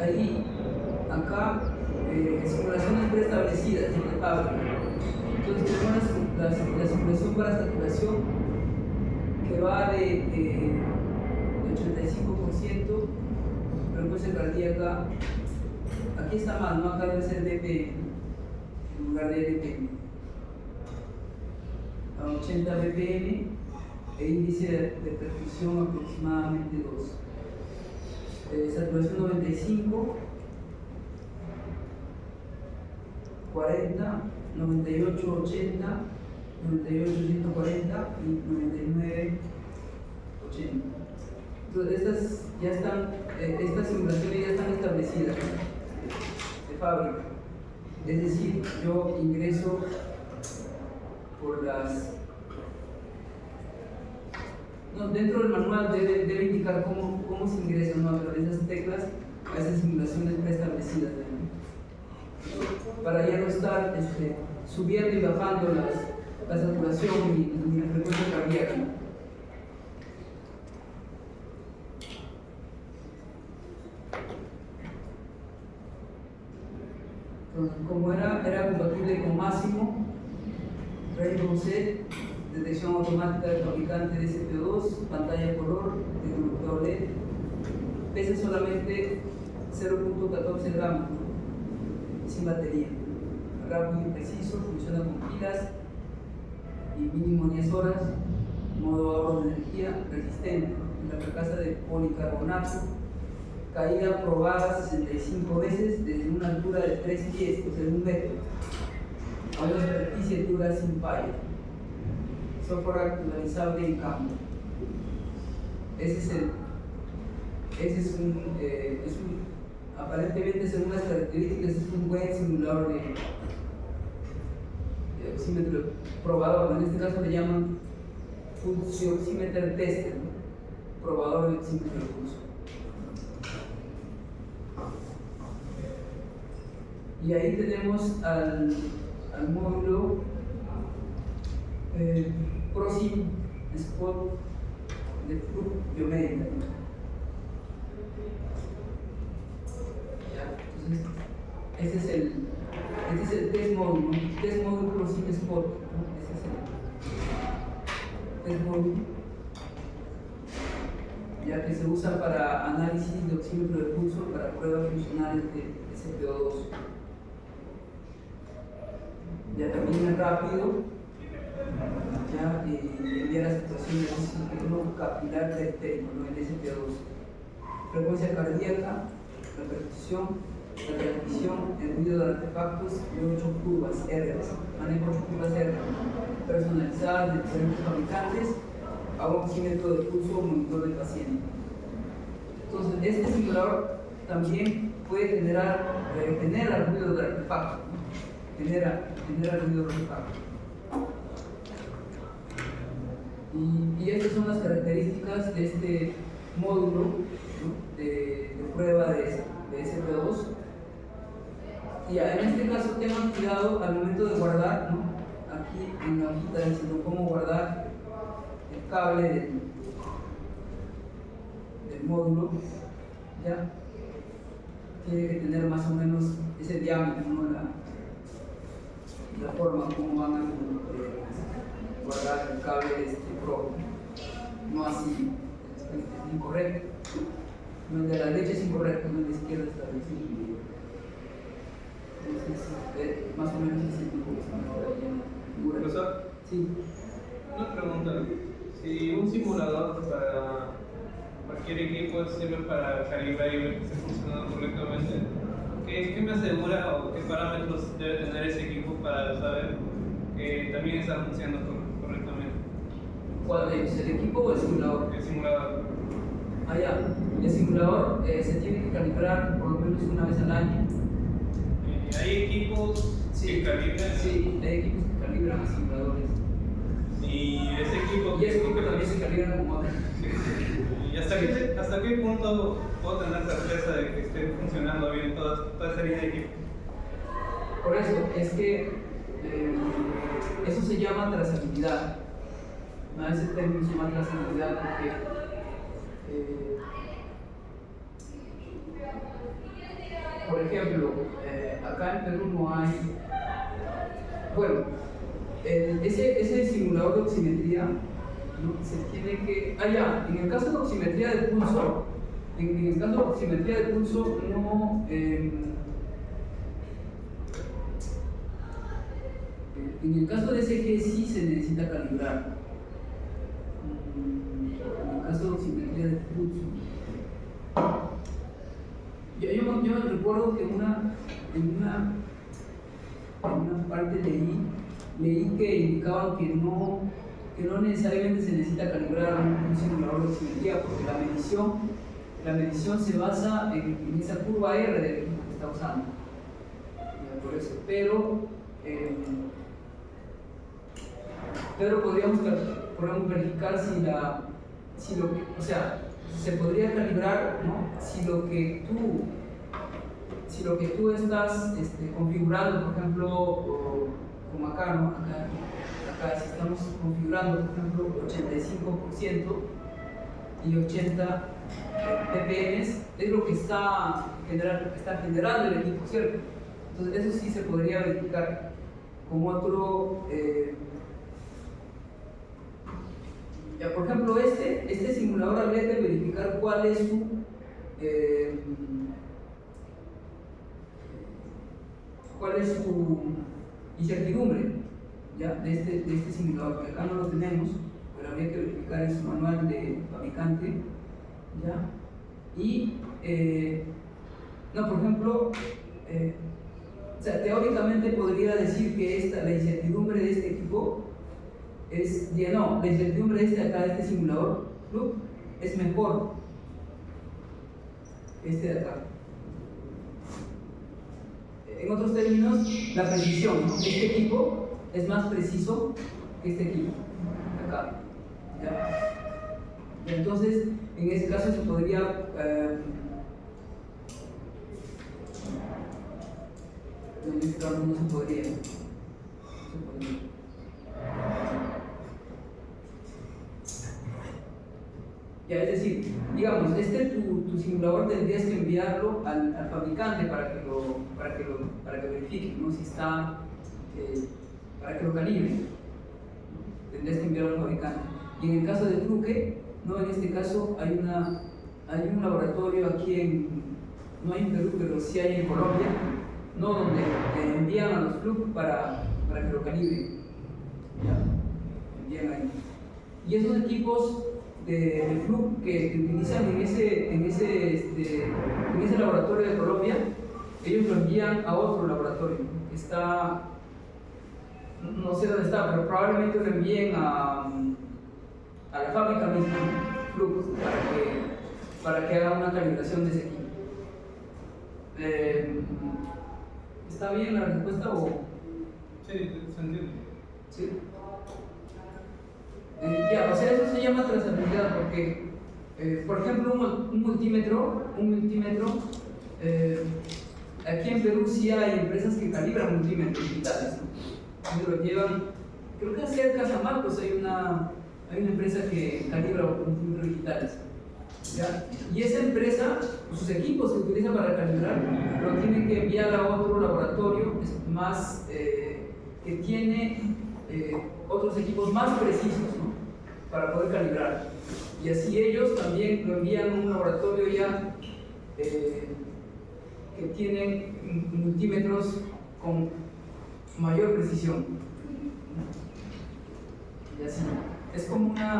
Ahí, acá, simulaciones preestablecidas de fábrica. Entonces tenemos la simulación para saturación que va de 85%, frecuencia cardíaca, aquí está más, ¿no? Acá debe ser BPM en lugar de LPM. A 80 BPM e índice de perfusión aproximadamente 2. Saturación 95, 40, 98, 80, 98, 140 y 99, 80. Entonces, estas simulaciones ya están establecidas, ¿no? De fábrica. Es decir, yo ingreso por las... No, dentro del manual debe indicar cómo se ingresa, ¿no? A través de esas teclas a esas simulaciones preestablecidas, ¿no? Para ya no estar subiendo y bajando la saturación y la frecuencia cardíaca, ¿no? Entonces, como era compatible con Máximo, Rainbow Set, detección automática del fabricante de SPO2, pantalla color, tecnología OLED, pesa solamente 0.14 gramos, sin batería, rápido y preciso, funciona con pilas y mínimo 10 horas, modo ahorro de energía, resistente, la carcasa de policarbonato, caída probada 65 veces desde una altura de 3 pies, o sea, de 1 metro, a una superficie dura sin falla. Software actualizable en campo. Ese es un aparentemente, según las características, es un buen simulador de oxímetro probador. En este caso le llaman pulse oximeter tester, ¿no? Probador de oxímetro de pulso. Y ahí tenemos al módulo ProSim Spot de Fluke Biomédica. Entonces, este es el test módulo, test módulo ProSim Spot, ¿no? Ese es el test módulo, ya que se usa para análisis de oxímetro de pulso para pruebas funcionales de SPO2. Ya también es rápido, ya envía la situación del ciclo capilar periférico, ¿no? El SPO2. Frecuencia cardíaca, repercusión, la transmisión, el ruido de artefactos y 8 curvas R, manejo 8 curvas R personalizadas de diferentes fabricantes, a un oxímetro de pulso o monitor de paciente. Entonces, este simulador también puede genera ruido de artefacto, ¿no? genera ruido de artefacto. Y estas son las características de este módulo, ¿no? de prueba de SP2. Y en este caso tengan cuidado al momento de guardar, ¿no? Aquí en la hojita diciendo cómo guardar el cable del módulo, ¿ya? Tiene que tener más o menos ese diámetro, ¿no? La forma como van a guardar el cable pro, no así, es incorrecto. No, el de la derecha es incorrecto, no el de la izquierda está bien. Entonces, más o menos ese tipo de figura. Profesor, Sí. una pregunta. Si un simulador para cualquier equipo sirve para calibrar y ver que esté funcionando correctamente, ¿qué me asegura o qué parámetros debe tener ese equipo para saber que también está funcionando correctamente? ¿Cuál es? ¿El equipo o el simulador? El simulador. Ah, ya. El simulador se tiene que calibrar por lo menos una vez al año. ¿Hay equipos que calibran? Sí, hay equipos que calibran los simuladores. Y ese equipo. Y ese equipo también se calibra como otro. ¿Y hasta qué punto puedo tener certeza de que esté funcionando bien toda esa línea de equipos? Por eso, es que eso se llama trazabilidad. ¿No? Ese término se llama trazabilidad porque por ejemplo, acá en Perú no hay. Bueno, ese simulador de oximetría, ¿no? Se tiene que. Ah, ya, en el caso de oximetría de pulso, en el caso de oximetría de pulso, no. En el caso de ECG sí se necesita calibrar. En el caso de oximetría de pulso. Yo recuerdo que en una parte leí que indicaban que que no necesariamente se necesita calibrar un simulador de simetría, porque la medición se basa en esa curva R del equipo que está usando. Por eso. Pero podríamos verificar si lo que, o sea, se podría calibrar, ¿no? Si lo que tú estás configurando, por ejemplo, como acá, ¿no? Acá si estamos configurando, por ejemplo, 85% y 80 ppm, es lo que está generando el equipo, ¿cierto? Entonces eso sí se podría verificar con otro. Ya, por ejemplo, este simulador habría que verificar cuál es su incertidumbre, ¿ya? de este simulador, que acá no lo tenemos, pero habría que verificar en su manual de fabricante, ¿ya? Y no, por ejemplo, o sea, teóricamente podría decir que la incertidumbre de este equipo la incertidumbre de este simulador es mejor que este de acá. En otros términos, la precisión, ¿no? Este equipo es más preciso que este equipo de acá. ¿Ya? Y entonces, en ese caso se podría en este caso no se podría. Ya, es decir, digamos, tu simulador tendrías que enviarlo al fabricante para que verifique, ¿no? Si está, para que lo calibre, tendrías que enviarlo al fabricante. Y en el caso de Fluke, ¿no? En este caso hay un laboratorio aquí no hay en Perú, pero sí hay en Colombia, ¿no? Donde envían a los Fluke para que lo calibren. ¿Ya? Envían ahí. Y esos equipos de Fluke que utilizan en ese laboratorio de Colombia, ellos lo envían a otro laboratorio que está, no sé dónde está, pero probablemente lo envíen a la fábrica misma, Fluke, para que haga una calibración de ese equipo. ¿Está bien la respuesta o...? Sí, se entiende. Sí. Ya, o sea, eso se llama trazabilidad porque, por ejemplo, un multímetro, aquí en Perú sí hay empresas que calibran multímetros digitales, ¿no? Lo llevan, creo que cerca de San Marcos hay una empresa que calibra multímetros digitales, ¿ya? Y esa empresa, sus equipos que utiliza para calibrar, lo tiene que enviar a otro laboratorio más, que tiene otros equipos más precisos, ¿no? Para poder calibrar. Y así ellos también lo envían a un laboratorio ya que tienen multímetros con mayor precisión. Y así. Es como una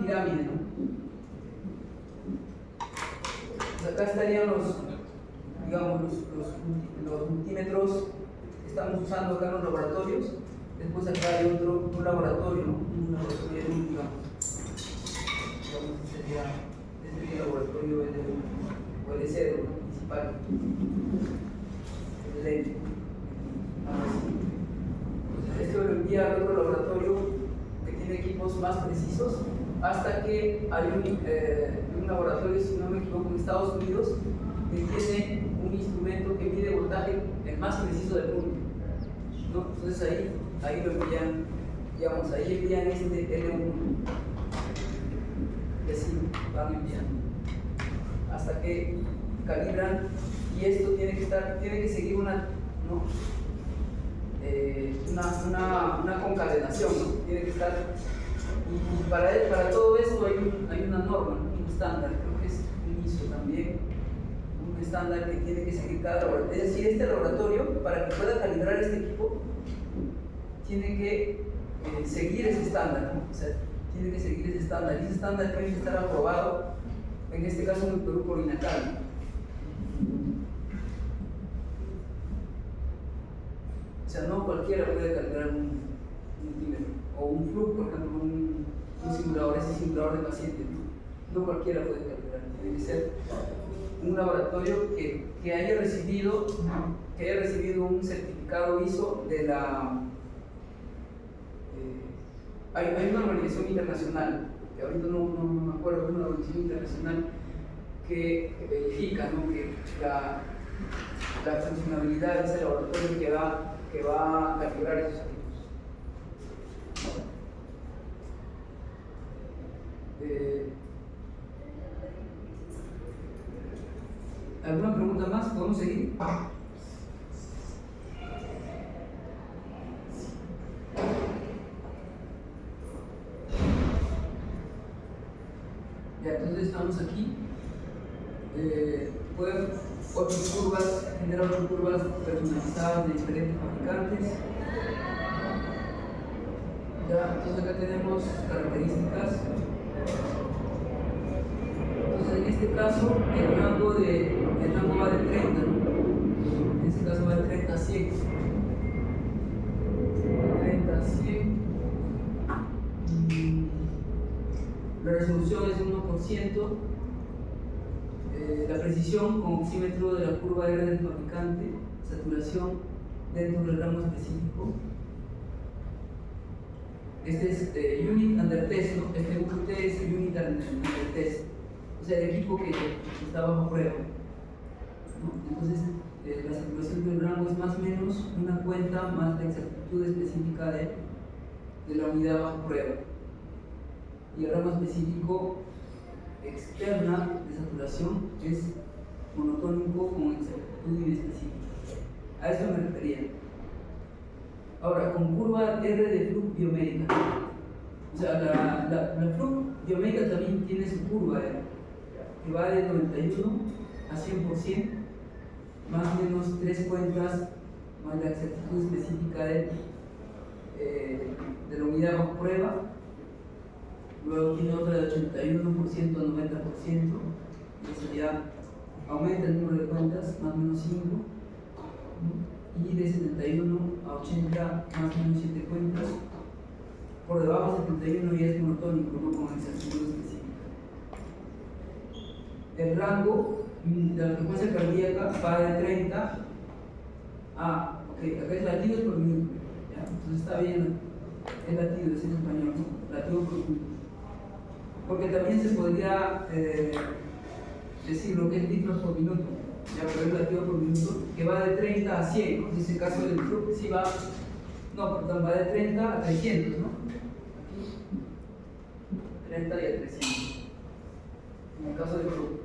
pirámide, ¿no? Pues acá estarían los multímetros que estamos usando acá en los laboratorios. Después acá hay un laboratorio, ¿no? Un laboratorio de luz, digamos. Este sería el laboratorio LC, ¿no? Principal. El lente. Entonces esto lo envía al otro laboratorio que tiene equipos más precisos, hasta que hay un laboratorio, si no me equivoco, en Estados Unidos, que tiene un instrumento que mide voltaje el más preciso del mundo, ¿no? Entonces ahí lo envían, digamos, ahí envían este L1 y así van enviando hasta que calibran, y esto tiene que seguir una concatenación, ¿no? Tiene que estar, y para todo esto hay una norma, ¿no? Un estándar, creo que es un ISO también, un estándar que tiene que seguir cada laboratorio. Es decir, este laboratorio, para que pueda calibrar este equipo, tiene que seguir ese estándar, ¿no? O sea, tiene que seguir ese estándar, y ese estándar tiene que estar aprobado, en este caso en el Perú, por INACAL. O sea, no cualquiera puede calcular un multímetro o un flujo, por ejemplo, un simulador, ese simulador de paciente, no cualquiera puede calcular, tiene que ser un laboratorio que haya recibido un certificado ISO de la... hay una organización internacional, que ahorita no me acuerdo, es una organización internacional que verifica, ¿no?, que la funcionalidad de ese laboratorio que va a calibrar esos equipos. ¿Alguna pregunta más? ¿Podemos seguir? Ya, entonces estamos aquí. Pueden generar 8 curvas personalizadas de diferentes fabricantes. Ya, entonces acá tenemos características. Entonces en este caso el rango va de 30, ¿no? En este caso va de 30 a 100. De 30 a 100. La resolución es de 1%. La precisión con oxímetro de la curva R del fabricante, saturación dentro del rango específico. Este es unit under test, ¿no? Este UT es el unit under test, o sea, el equipo que está bajo prueba, ¿no? Entonces, la saturación del rango es más o menos una cuenta más la exactitud específica de la unidad bajo prueba. Y el rango específico externa de saturación es monotónico con exactitud inespecífica. A eso me refería. Ahora, con curva R de Fluke Biomedical. O sea, la Fluke Biomedical también tiene su curva que va de 91 a 100%, más o menos 3 cuentas más la exactitud específica de la unidad bajo prueba. Luego tiene otra de 81% a 90%, y eso ya aumenta el número de cuentas, más o menos 5, ¿no? Y de 71 a 80, más o menos 7 cuentas. Por debajo de 71 ya es monotónico, ¿no?, con exactitud específica. El rango de la frecuencia cardíaca va de 30 a, acá es latidos por minuto, ¿ya? Entonces está bien, es latido, es en español, ¿no? Latido por minuto. Porque también se podría decir lo que es litros por minuto, ya, pero es latido por minuto, que va de 30 a 100, ¿no? En este caso del Fluke sí va, no, perdón, va de 30 a 300, ¿no? 30 y a 300, en el caso del Fluke.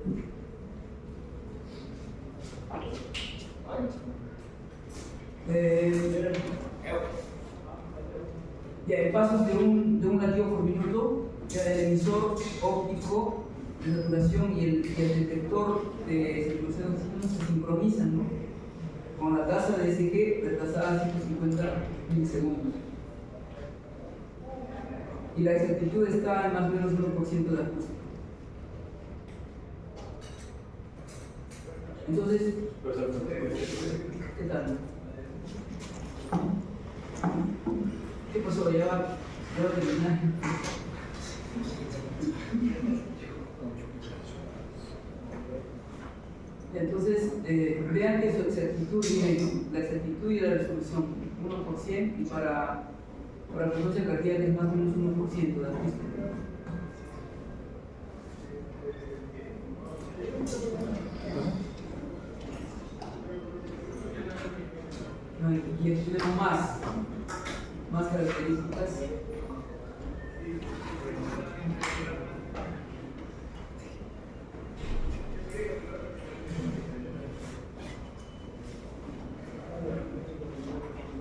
Ya, en pasos de un latido por minuto, ya el emisor óptico de saturación y el detector de saturación de oxígeno se sincronizan, ¿no?, con la tasa de SG retrasada a 150 milisegundos. Y la exactitud está en más o menos 1% de ajuste. Entonces, ¿qué tal? ¿Qué pasó? Ya va a terminar. Entonces, vean que su exactitud viene, la exactitud y la resolución 1%, y para la frecuencia cardíaca es más o menos 1% de ajuste. No, y aquí tenemos más características.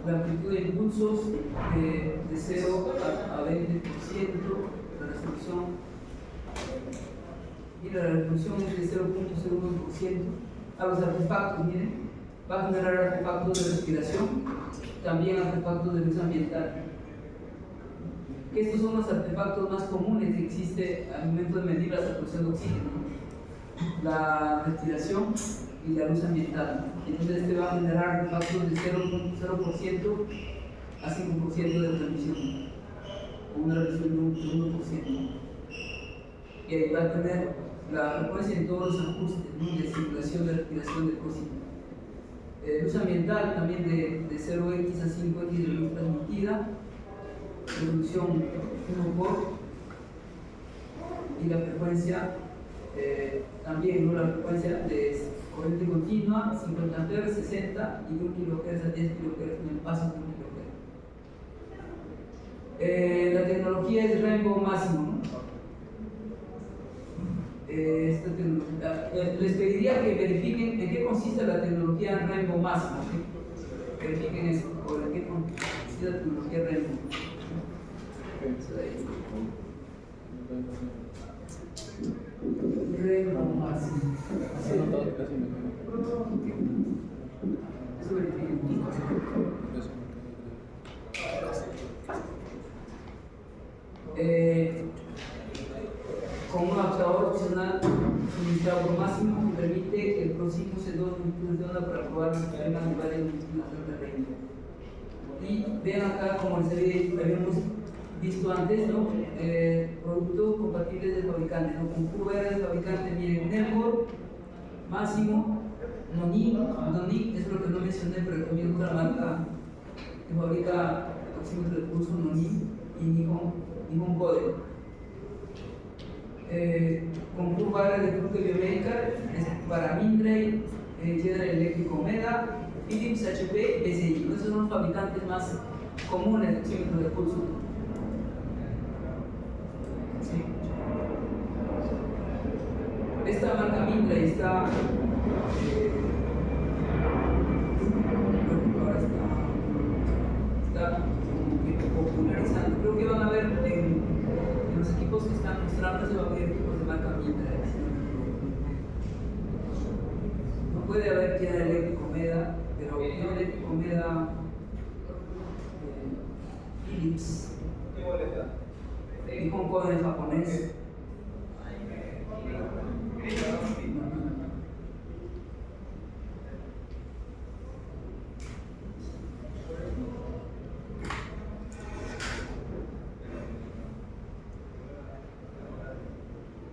La amplitud de impulsos de 0 a 20%, la resolución, y la resolución es de 0.01%. A los artefactos, miren, va a generar artefactos de respiración, también artefactos de luz ambiental. Que estos son los artefactos más comunes que existe al momento de medir la saturación de oxígeno: la respiración, y la luz ambiental. Entonces este va a generar factores de 0% a 5% de transmisión, con una reducción de un 1%. Y ahí va a tener la frecuencia en todos los ajustes, ¿no?, de circulación, de respiración, de cosita. Luz ambiental también de 0x a 5x de luz transmitida, resolución 1 por, y la frecuencia también, ¿no?, la frecuencia de corriente continua 50 Hz, 60 y 1 kHz a 10 kHz en el paso de 1 kHz. La tecnología es rango máximo, ¿no? Esta tecnología, les pediría que verifiquen en qué consiste la tecnología rango máximo, ¿sí? Verifiquen eso, o en qué consiste la tecnología rango. Rango máximo. Eso verifiquen. Con un adaptador opcional suministrado por máximo que permite que el próximo se dos longitudes de onda para probar los sistemas de varias longitudes de rango. Y vean acá, como les habíamos visto antes, ¿no?, productos compatibles del fabricante, ¿no? Con QR del fabricante, miren, Nelgor, Máximo, Nonic, eso es lo que no mencioné, pero también otra marca que fabrica oxímetros de pulso, Nonic, y Nihon Code. Con QR de Cruz Biomédica, para Mindray, General Electric, Omega, Philips, HP y PSI. Esos son los fabricantes más comunes de oxímetros de pulso. Sí. Esta marca Mindray está, ahora está como que popularizando. Creo que van a ver en los equipos que están mostrando, se va a ver equipos de marca Mindray. No puede haber General Electric, Omega, pero General Electric, Omega, Philips, Nihon Code en japonés.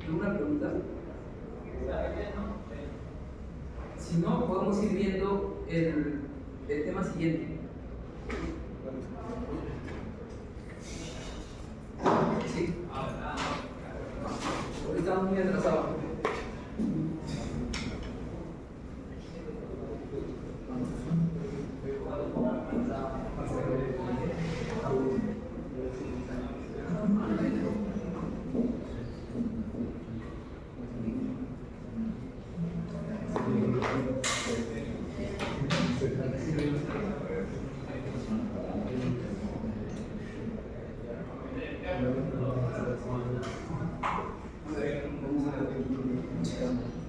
¿Alguna pregunta? Si no, podemos ir viendo el tema siguiente. Sí. Porque estamos muy atrasados.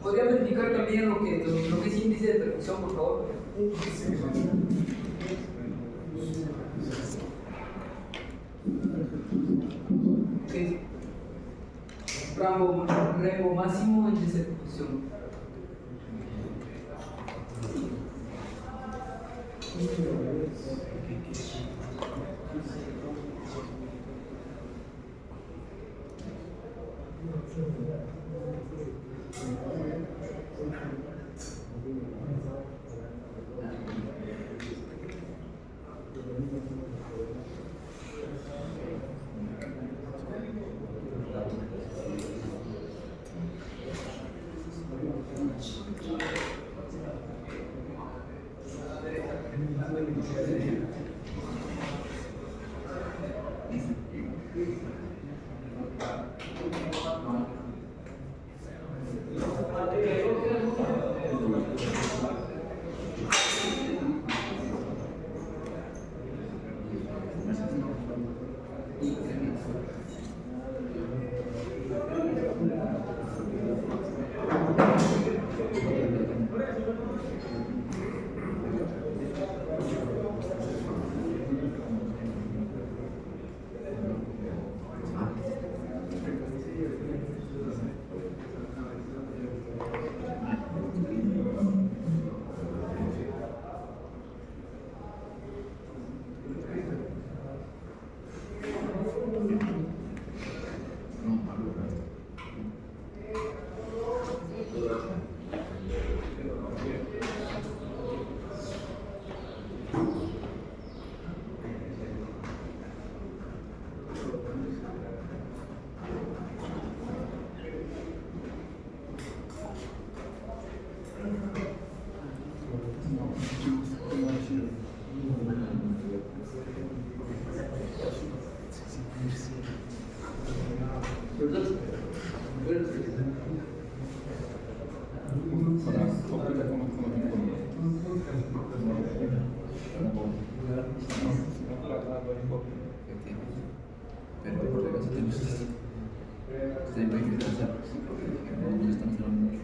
¿Podría verificar también lo que es índice de percusión, por favor? Okay. Rango máximo índice de percusión. efectivamente. Pero por si acaso tenemos estoy muy interesado, porque no estamos hablando mucho.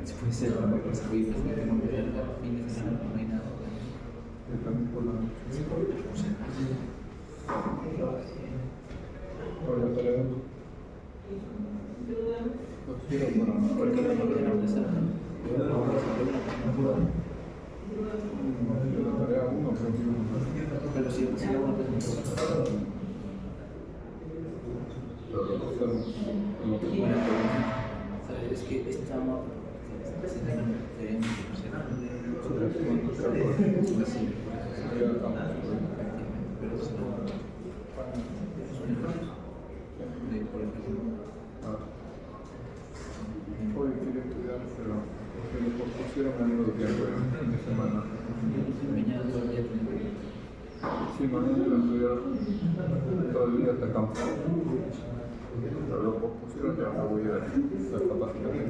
Si puede ser, no puede ser, que no puede ser, fin de semana no hay nada. Pero si es que esta moto Hoy quería estudiar, pero se me pospusieron algo de tiempo en de semana. Sí, mañana iba a estudiar todo el día hasta campo. Pero lo pospusieron, ya no voy a ser capaz de hacer.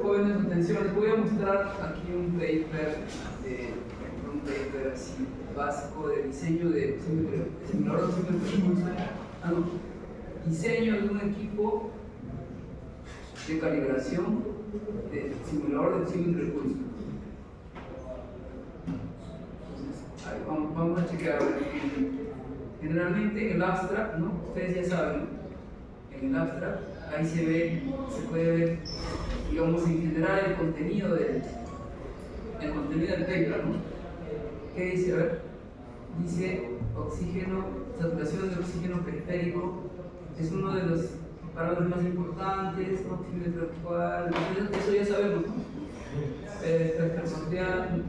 Jóvenes, atención, les voy a mostrar aquí un paper así básico de diseño de simulador de impulso. Diseño de un equipo de calibración de simulador de símbolo de pulso. Entonces, vamos a chequear. Generalmente en el abstract, ¿no? Ustedes ya saben, en el abstract, ahí se puede ver, digamos, en general el contenido del paper, ¿no? ¿Qué dice? A ver, dice oxígeno, saturación de oxígeno periférico, es uno de los parámetros más importantes, oxímetro actual, eso ya sabemos, ¿no? Espectro cordial,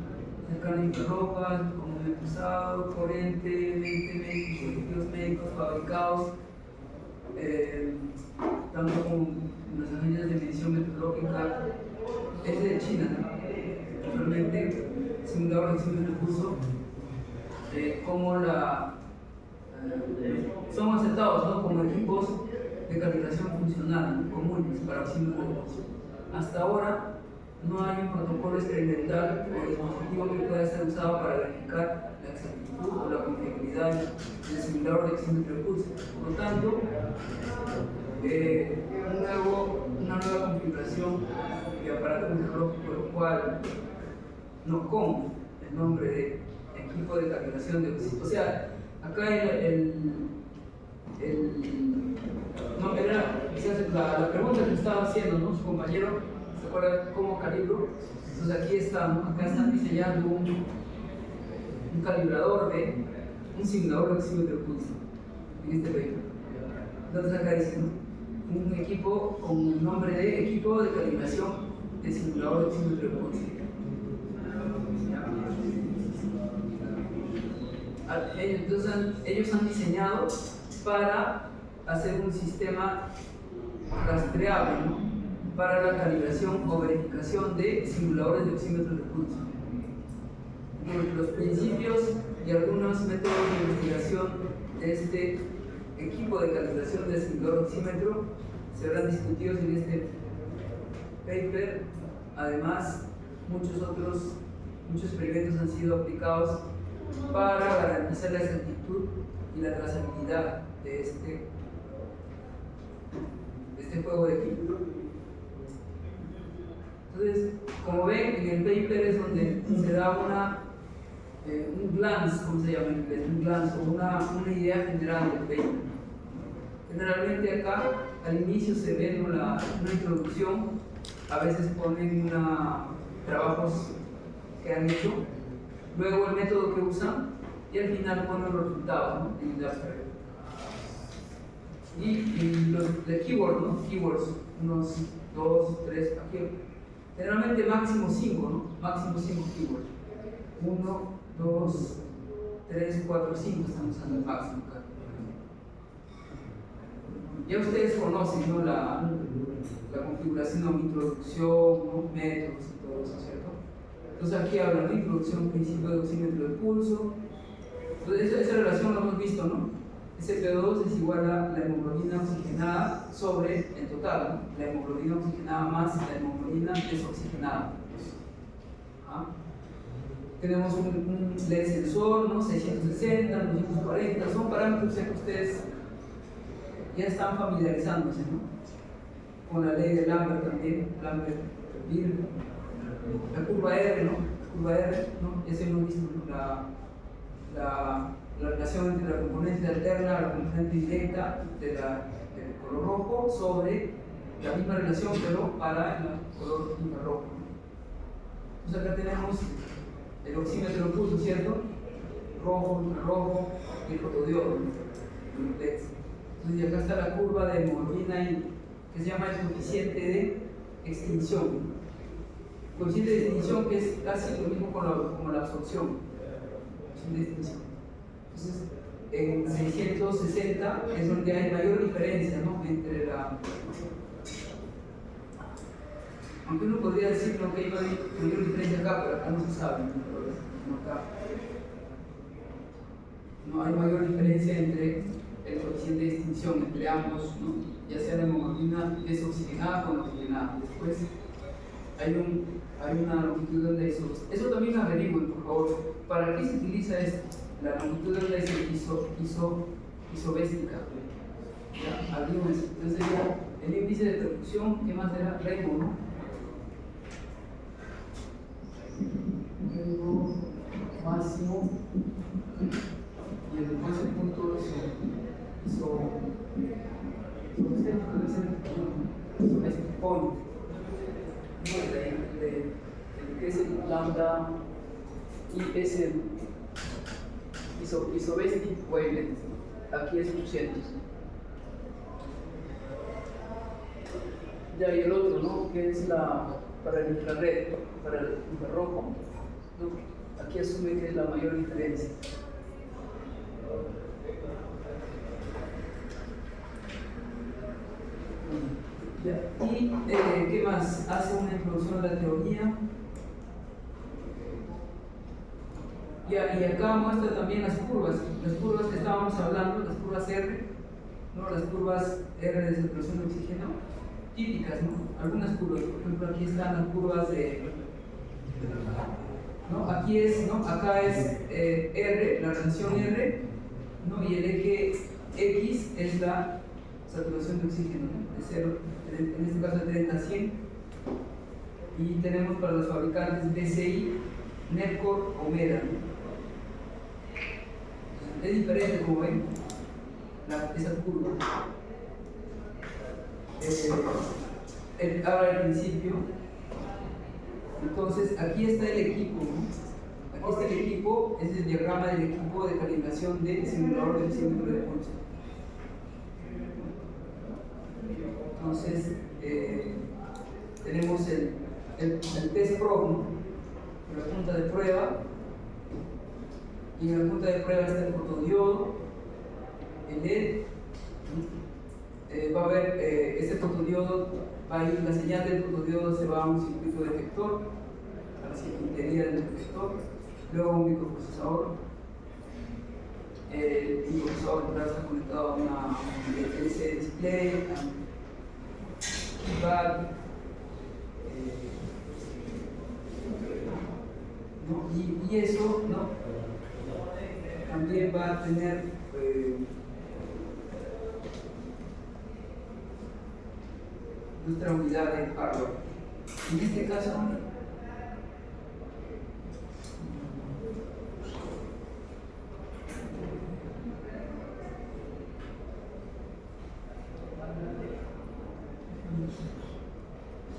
cercano infrarrojas, común cruzado, corriente, dispositivos médicos fabricados, tanto como las agencias de medición meteorológica, es de China, ¿no? Realmente, simulador de símbolo de curso, como son aceptados, ¿no? Como equipos de calibración funcional, ¿no? Comunes para símbolos de curso. Hasta ahora, no hay un protocolo experimental o dispositivo que pueda ser usado para verificar la exactitud o la confiabilidad del simulador de oxímetro de pulso. Por lo tanto, una nueva configuración de aparato meteorológico, lo cual no con el nombre de equipo de calibración de oxímetro. O sea, acá no, era quizás la pregunta que estaba haciendo, ¿no? Su compañero, ¿se acuerda cómo calibro? Entonces aquí está, ¿no? Acá están diseñando un calibrador un simulador de oxímetro de pulso en este vehículo. Entonces acá dice, ¿no? Un equipo con el nombre de equipo de calibración de simulador de oxímetro de pulso. Entonces ellos han diseñado para hacer un sistema rastreable, ¿no? Para la calibración o verificación de simuladores de oxímetros de pulso. Los principios y algunos métodos de investigación de este equipo de calibración de simulador oxímetro serán discutidos en este paper. Además, muchos experimentos han sido aplicados para garantizar la exactitud y la trazabilidad de este juego de equipo. Entonces, como ven, en el paper es donde se da un glance, ¿cómo se llama en inglés? Un glance o una idea general del paper. Generalmente acá, al inicio se ve una introducción, a veces ponen trabajos que han hecho, luego el método que usan y al final ponen los resultados, ¿no? En el abstract. Y los de keyword, ¿no? Keywords, unos 2, 3, aquí, generalmente máximo 5, ¿no? Máximo 5 keywords. 1, 2, 3, 4, 5 están usando el máximo acá. Ya ustedes conocen, ¿no? La configuración o introducción, ¿no? Métodos y todo eso, ¿cierto? Entonces aquí habla de introducción, principio de oxímetro de pulso. Entonces esa relación lo hemos visto, ¿no? SP2 es igual a la hemoglobina oxigenada sobre el total, ¿no? La hemoglobina oxigenada más la hemoglobina desoxigenada. ¿Ah? Tenemos un LED sensor, ¿no? 660, 240, son parámetros que ustedes ya están familiarizándose, ¿no? Con la ley de Lambert también, Lambert-Wilk, la curva R, ¿no? La curva R, ¿no? Ya se hemos visto, ¿no? La relación entre la componente alterna y la componente directa del color rojo sobre la misma relación, pero para el color infrarrojo. Entonces acá tenemos el oxímetro de pulso, ¿cierto? Rojo, infrarrojo y el fotodiodo, el duplex. Entonces acá está la curva de hemoglobina que se llama el coeficiente de extinción. El coeficiente de extinción que es casi lo mismo como la absorción. De extinción. Entonces, en 660 es donde hay mayor diferencia, ¿no? Entre aunque uno podría decir, ¿no? Que hay mayor diferencia acá, pero acá no se sabe, no hay mayor diferencia entre el coeficiente de extinción, entre ambos, ¿no? Ya sea la hemoglobina desoxigenada o oxigenada. Después hay una longitud de onda eso también averigüen, por favor. ¿Para qué se utiliza esto? La longitud de onda isobéstica. Ya, averigüen eso. Entonces ya, el índice de percusión, ¿qué más era? Remo, ¿no? Remo máximo. Y después el punto isobéstic point. Que es el lambda y es el isobéstic wavelength. Aquí es 800. Ya, y el otro, ¿no? Que es para el infrared, para el infrarrojo, ¿no? Aquí asume que es la mayor diferencia. Ya. Y ¿qué más? Hace una introducción a la teoría. Ya, y acá muestra también las curvas que estábamos hablando, las curvas R, ¿no? Las curvas R de saturación de oxígeno, típicas, ¿no? Algunas curvas, por ejemplo, aquí están las curvas de, ¿no? Aquí es, ¿no? Acá es R, la relación R, ¿no? Y el eje X es la saturación de oxígeno, ¿no? De 0, en este caso de 30 a 100. Y tenemos para los fabricantes BCI, NEPCOR o MEDA, ¿no? Es diferente, como ven, esa curva. Ahora al principio, entonces aquí está el equipo, ¿no? Aquí está el equipo, es el diagrama del equipo de calibración del simulador del oxímetro de pulso. Entonces, tenemos el test probe, ¿no? La punta de prueba, y en la punta de prueba está el fotodiodo, el LED. Va a haber este fotodiodo, va a ir, la señal del fotodiodo se va a un circuito detector, a la circuitería del detector, luego a un microprocesador. El microprocesador está conectado a una LCD display, a un keypad, ¿no? Y eso, ¿no? También va a tener nuestra unidad de hardware. En este caso,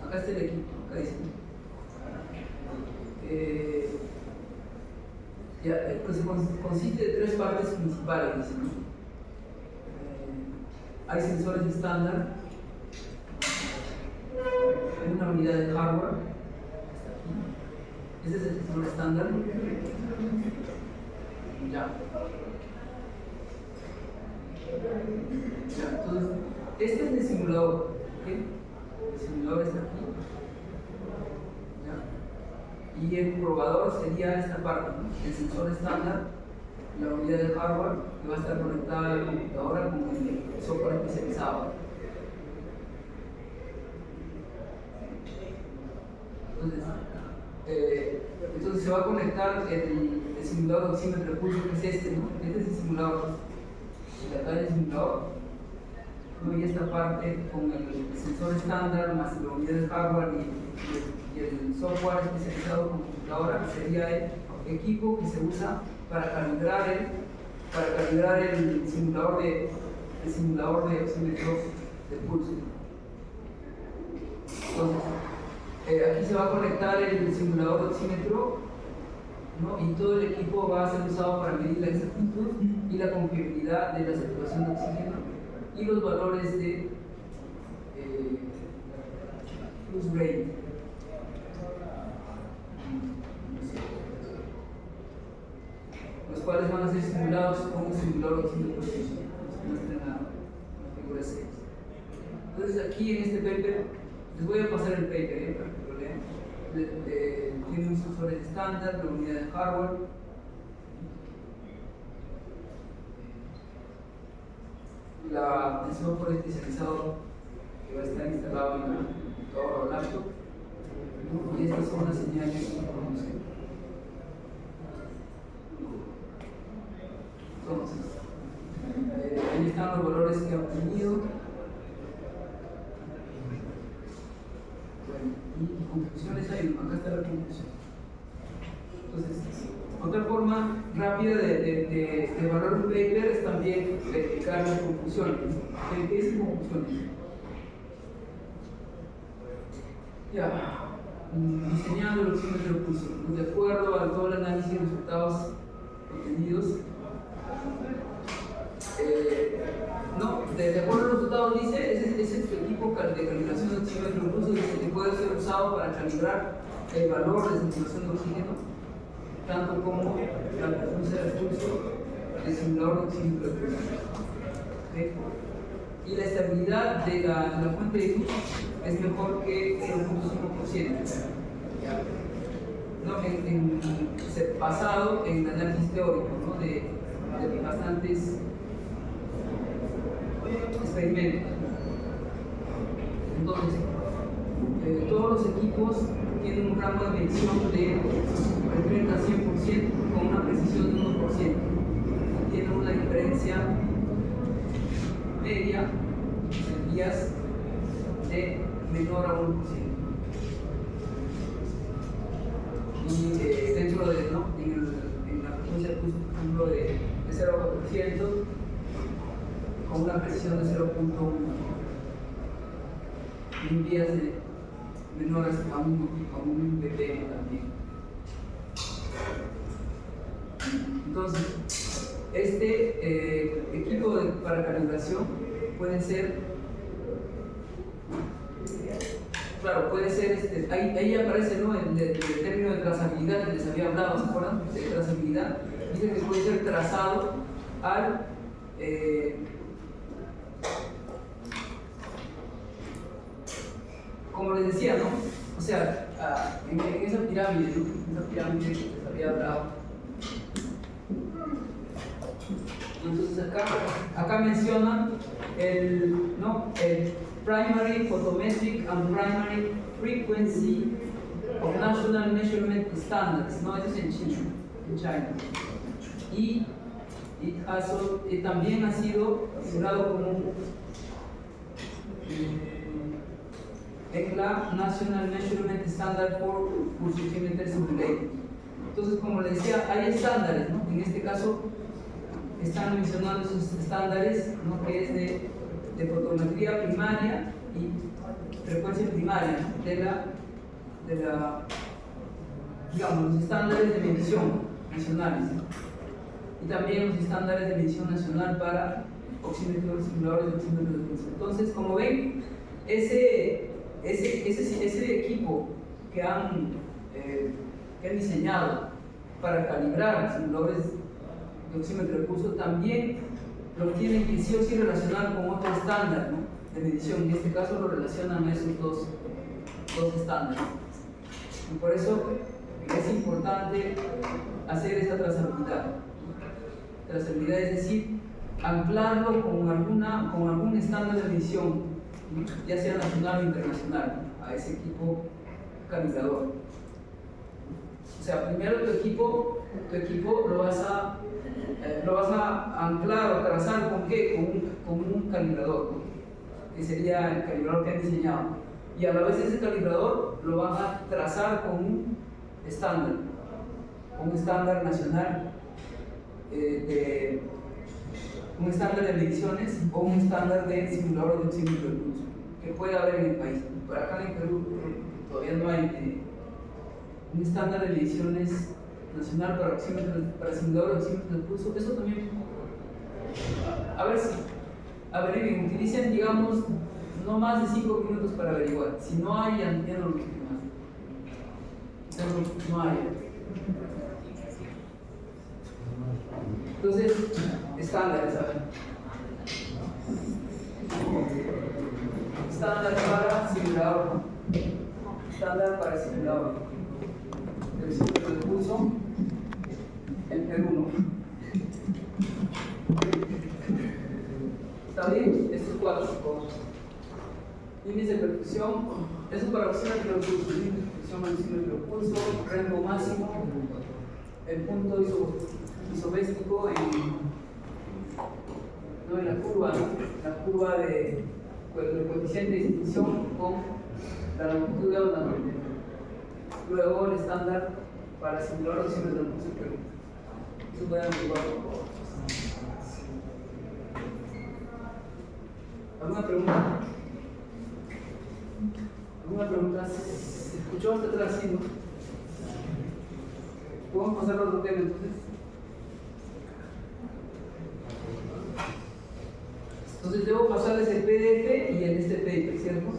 acá está el equipo, acá dice. Pues consiste de 3 partes principales, dice, ¿no? Hay sensores estándar, una unidad de hardware, ese es el sensor estándar. Ya, entonces, este es el simulador, ¿ok? El simulador está aquí, ¿ya? Y el probador sería esta parte, ¿no? El sensor estándar, la unidad de hardware que va a estar conectada a la computadora con el software especializado. Entonces se va a conectar el simulador de oxímetro de pulso, que es este, ¿no? Este es el simulador. Y acá hay el simulador, ¿no? Y esta parte con el sensor estándar más la unidad de hardware y el software especializado con computadora sería el equipo que se usa para calibrar el simulador de oxímetro de pulso. Entonces, aquí se va a conectar el simulador de oxímetro, ¿no? Y todo el equipo va a ser usado para medir la exactitud y la confiabilidad de la saturación de oxígeno y los valores de flush rate. Los cuales van a ser simulados con un simulador de oxímetro de pulso, que muestra en la figura 6. Entonces aquí en este paper, les voy a pasar el paper para que lo lean. Tiene un sensor estándar, la unidad de hardware. El software especializado que va a estar instalado en la computadora o laptop, ¿no? Y estas son las señales de información. Entonces, ahí están los valores que ha obtenido. Y conclusiones hay, acá está la conclusión. Entonces, otra forma rápida de evaluar un paper es también explicar las conclusiones. ¿Qué es conclusiones? Ya, diseñando el oxímetro de pulso, de acuerdo a todo el análisis de resultados obtenidos. No, de acuerdo a los resultados dice, ese es tu equipo de calibración de oxímetro de pulso que puede ser usado para calibrar el valor de saturación de oxígeno, tanto como la frecuencia de pulso del simulador de oxímetro de pulso. ¿Okay? Y la estabilidad de la fuente de luz es mejor que 0.5%. ¿No? Basado en el análisis teórico, ¿no? de bastantes experimentos. Entonces, todos los equipos tienen un rango de medición de 30 a 100% con una precisión de 1%. Tienen una diferencia media en días de menor a 1%. Y dentro de, ¿no? en la frecuencia de pulso, por ejemplo, de 0 a 400, con una precisión de 0.1. Y en días de menor a un ppm también. Entonces, este equipo para calibración puede ser, claro, puede ser, ahí aparece, ¿no? el término de trazabilidad que les había hablado, ¿se acuerdan? De trazabilidad, dice que puede ser trazado al como les decía, ¿no? O sea, en esa pirámide, ¿no? En esa pirámide que les había hablado. Entonces acá mencionan el Primary Photometric and Primary Frequency of National Measurement Standards, ¿no? Eso es en China. Y también ha sido mencionado como en la National Measurement Standard for Pulsioximeter Simulator. Entonces, como les decía, hay estándares, ¿no? En este caso, están mencionando esos estándares, ¿no? Que es de fotometría primaria y frecuencia primaria, ¿no? de la digamos, los estándares de medición nacionales, ¿no? Y también los estándares de medición nacional para oxímetros, simuladores de oxímetros de pulso. Entonces, como ven, ese equipo que han diseñado para calibrar simuladores de oxímetro de pulso también lo tienen que sí o sí relacionar con otro estándar, ¿no? De medición. En este caso lo relacionan a esos dos estándares. Y por eso es importante hacer esa trazabilidad. Trazabilidad es decir, anclarlo con algún estándar de medición, ya sea nacional o internacional, a ese equipo calibrador. O sea, primero tu equipo lo vas a anclar o trazar ¿con qué? Con un calibrador, ¿no? Que sería el calibrador que han diseñado. Y a la vez ese calibrador lo van a trazar con un estándar nacional, un estándar de mediciones o un estándar de simulador de oxímetro de pulso que puede haber en el país. Por acá en Perú todavía no hay un estándar de mediciones nacional para simulador de oxímetro de pulso. Eso también, averigüen, utilicen, digamos, no más de 5 minutos para averiguar. Si no hay, ya no lo busquen más. No hay. Entonces, estándares, ¿saben? Estándar para simulador. Estándar para simulador. El oxímetro de pulso en Perú, ¿no? ¿Está bien? Estos 4 cosas. Índice de percusión, eso para oxímetro de pulso. Índice de percusión al oxímetro de pulso, rango máximo, el punto isobéstico en la curva, ¿no? La curva de coeficiente de distinción con la longitud de onda. Luego el estándar para simular los oxímetros de pulso. Eso puede averiguar. ¿Alguna pregunta? ¿Alguna pregunta? ¿Se escuchó hasta atrás? ¿Sí, no? ¿Podemos pasar a otro tema entonces? Entonces debo pasarles el PDF y este paper, ¿cierto?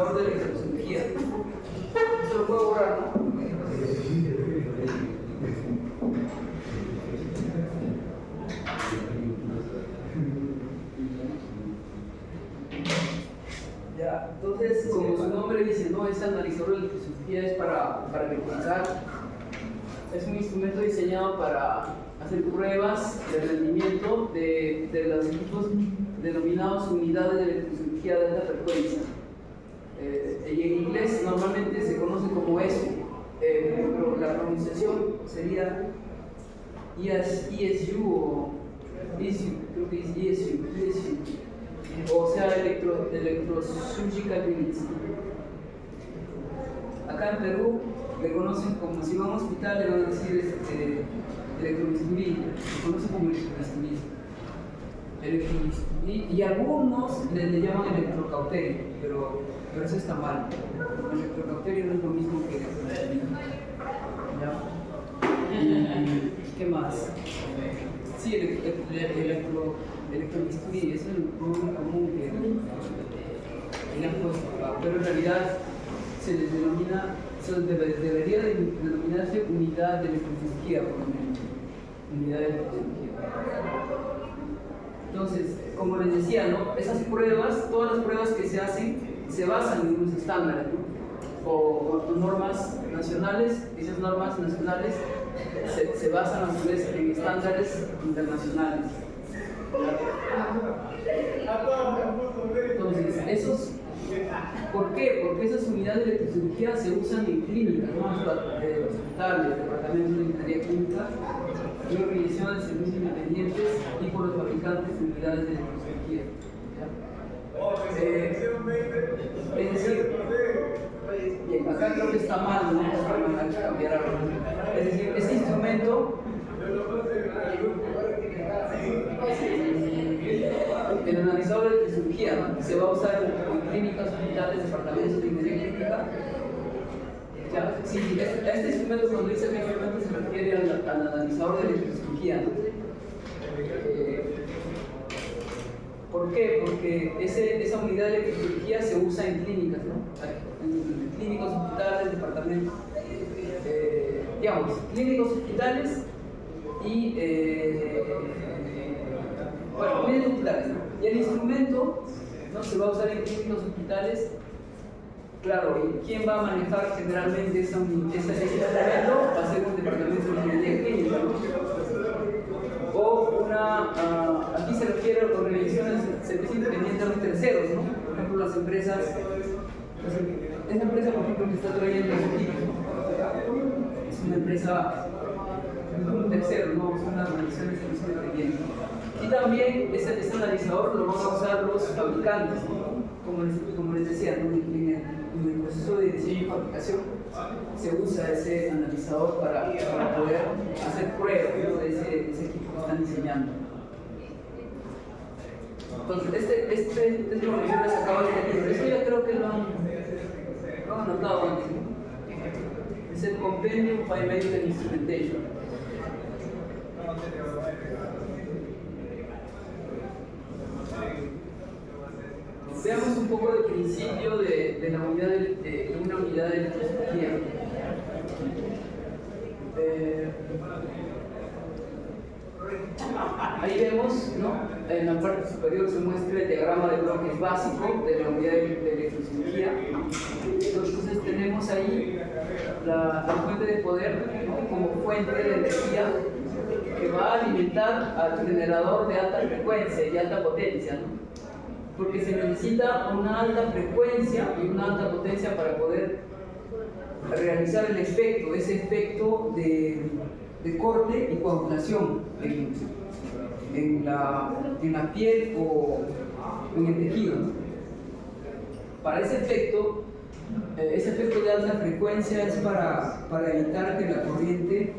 analizador de electrocirugía. Esto lo puedo borrar, ¿no? Ya, entonces, como su nombre dice, ¿no? Ese analizador de electrocirugía es para electrificar. Es un instrumento diseñado para hacer pruebas de rendimiento de los equipos denominados unidades de electrocirugía de alta frecuencia. Y en inglés normalmente se conoce como ESU, pero la pronunciación sería ESU o ESU, creo que es ESU, o sea, Electrosurgical Units. Acá en Perú le conocen como, si van a un hospital le van a decir electrobisturí, se conoce como electrobisturí, y algunos le llaman electrocauterio, pero eso está mal. Electrocauterio no es lo mismo que electrobisturí. ¿Ya? ¿Qué más? Sí, electrobisturí, eso es lo más común que le han puesto acá, pero en realidad se les denomina, debería denominarse unidad de electrocirugía, por lo menos. Unidad de electrocirugía. Entonces, como les decía, ¿no? Esas pruebas, todas las pruebas que se hacen, se basan en unos estándares, ¿no? o normas nacionales. Esas normas nacionales se basan a su vez en estándares internacionales. Entonces, esos, ¿por qué? Porque esas unidades de electrocirugía se usan en clínicas, ¿no? Hospitales, departamentos de ingeniería clínica y organizaciones de servicios independientes y por los fabricantes de unidades de electrocirugía. Es decir, bien, acá creo que está mal, ¿no? Hay que cambiar algo. Es decir, este instrumento, el analizador de electrocirugía, ¿no? Se va a usar en clínicas, hospitales, departamentos de ingeniería clínica. Ya, sí, este instrumento, cuando dice que instrumento, se refiere al analizador de electrocirugía, ¿no? ¿Por qué? Porque esa unidad de electrocirugía se usa en clínicas, ¿no? En clínicos, hospitales, departamentos, digamos, clínicos, hospitales y, bueno, clínicos, hospitales, ¿no? Y el instrumento, ¿no? Se va a usar en clínicos, hospitales. Claro, ¿y quién va a manejar generalmente ese instrumento? Va a ser un departamento de ingeniería clínica, ¿no? O aquí se refiere a organizaciones de servicios independientes a los terceros, ¿no? Por ejemplo, las empresas, esa empresa, por ejemplo, que está trayendo los equipos, ¿no? Es una empresa, un tercero, ¿no? Es una organización de servicios independientes. Y también ese analizador lo van a usar los fabricantes, ¿no? Como les decía, ¿no? En el proceso de diseño y fabricación se usa ese analizador para poder hacer pruebas, ¿no? de ese equipo que están diseñando. Entonces, este es lo que yo les acabo de decir. Esto ya creo que lo han anotado antes, ¿no? Es el Compendium Biomedical Instrumentation. Veamos un poco del principio de una unidad de electrocirugía. Ahí vemos, ¿no? En la parte superior se muestra el diagrama de bloques básico de la unidad de electrocirugía. Entonces tenemos ahí la fuente de poder, ¿no? Como fuente de energía que va a alimentar al generador de alta frecuencia y alta potencia, ¿no? Porque se necesita una alta frecuencia y una alta potencia para poder realizar el efecto, ese efecto de corte y coagulación en la piel o en el tejido, ¿no? Para ese efecto de alta frecuencia es para evitar que la corriente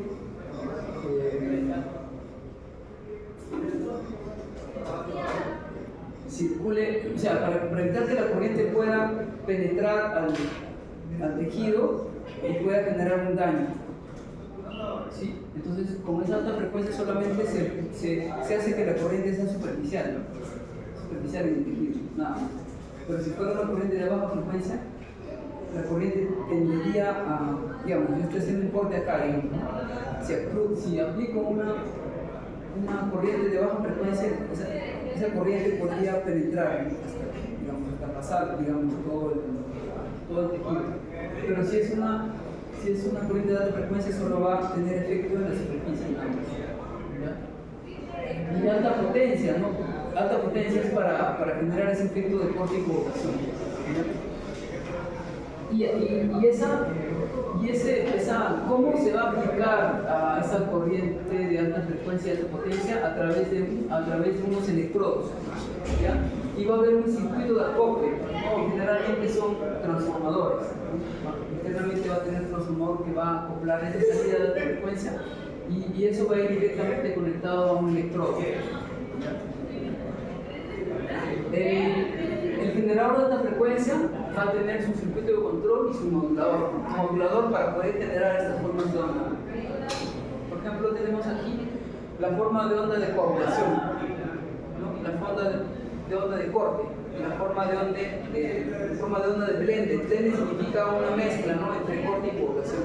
circule, o sea, para evitar que la corriente pueda penetrar al tejido y pueda generar un daño. ¿Sí? Entonces, con esa alta frecuencia solamente se hace que la corriente sea superficial en el tejido, nada más. Pero si fuera una corriente de baja frecuencia, la corriente tendería a, digamos, yo estoy haciendo un corte acá, digamos, ¿no? Si aplico una corriente de baja frecuencia, esa corriente podría penetrar, hasta, digamos, hasta pasar, digamos, todo el tejido. Pero si es una corriente de alta frecuencia, solo va a tener efecto en la superficie, ¿ya? Y alta potencia, ¿no? Alta potencia es para generar ese efecto de corte y provocación. ¿Cómo se va a aplicar a esa corriente de alta frecuencia y alta potencia? A través de unos electrodos, ¿ya? Y va a haber un circuito de acople, que generalmente son transformadores, ¿no? Generalmente va a tener un transformador que va a acoplar esa salida de alta frecuencia y eso va a ir directamente conectado a un electrodo. El generador de alta frecuencia va a tener su circuito de control y su modulador para poder generar estas formas de onda. Por ejemplo, tenemos aquí la forma de onda de coagulación, ¿no? La forma de onda de corte, y la forma de onda de blended. Blended significa una mezcla, ¿no?, entre corte y coagulación.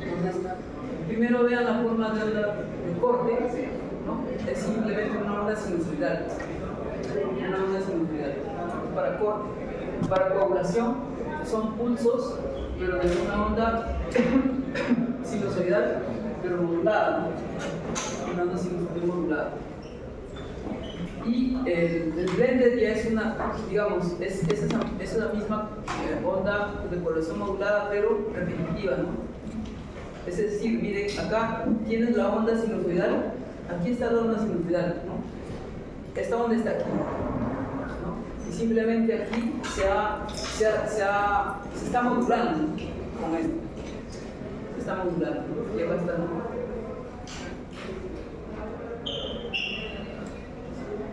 Entonces, primero vean la forma de onda de corte, ¿no? Es simplemente una onda sinusoidal. Una onda sinusoidal. Para corte. Para coagulación son pulsos, pero de una onda sinusoidal, pero modulada, ¿no? Una onda sinusoidal modulada. Y el blended ya es una, digamos, es la misma onda de coagulación modulada, pero repetitiva, ¿no? Es decir, miren, acá tienes la onda sinusoidal, aquí está la onda sinusoidal, ¿no? Esta onda está aquí, ¿no? Y simplemente aquí se está modulando con esto. Se está modulando, ¿no? Y acá está, ¿no?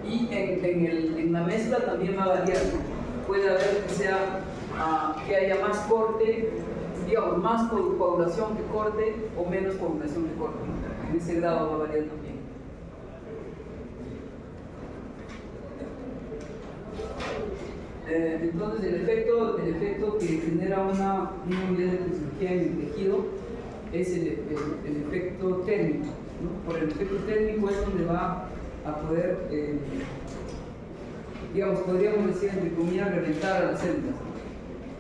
Y en la mezcla también va a variar, ¿no? Puede haber que haya más corte, digamos, más coagulación que corte o menos coagulación que corte, ¿no? En ese grado va a variar también. Entonces el efecto que genera una unidad de fisiología en el tejido es el efecto térmico, ¿no? Por el efecto térmico es donde va a poder, digamos, podríamos decir entre comillas, reventar a las células.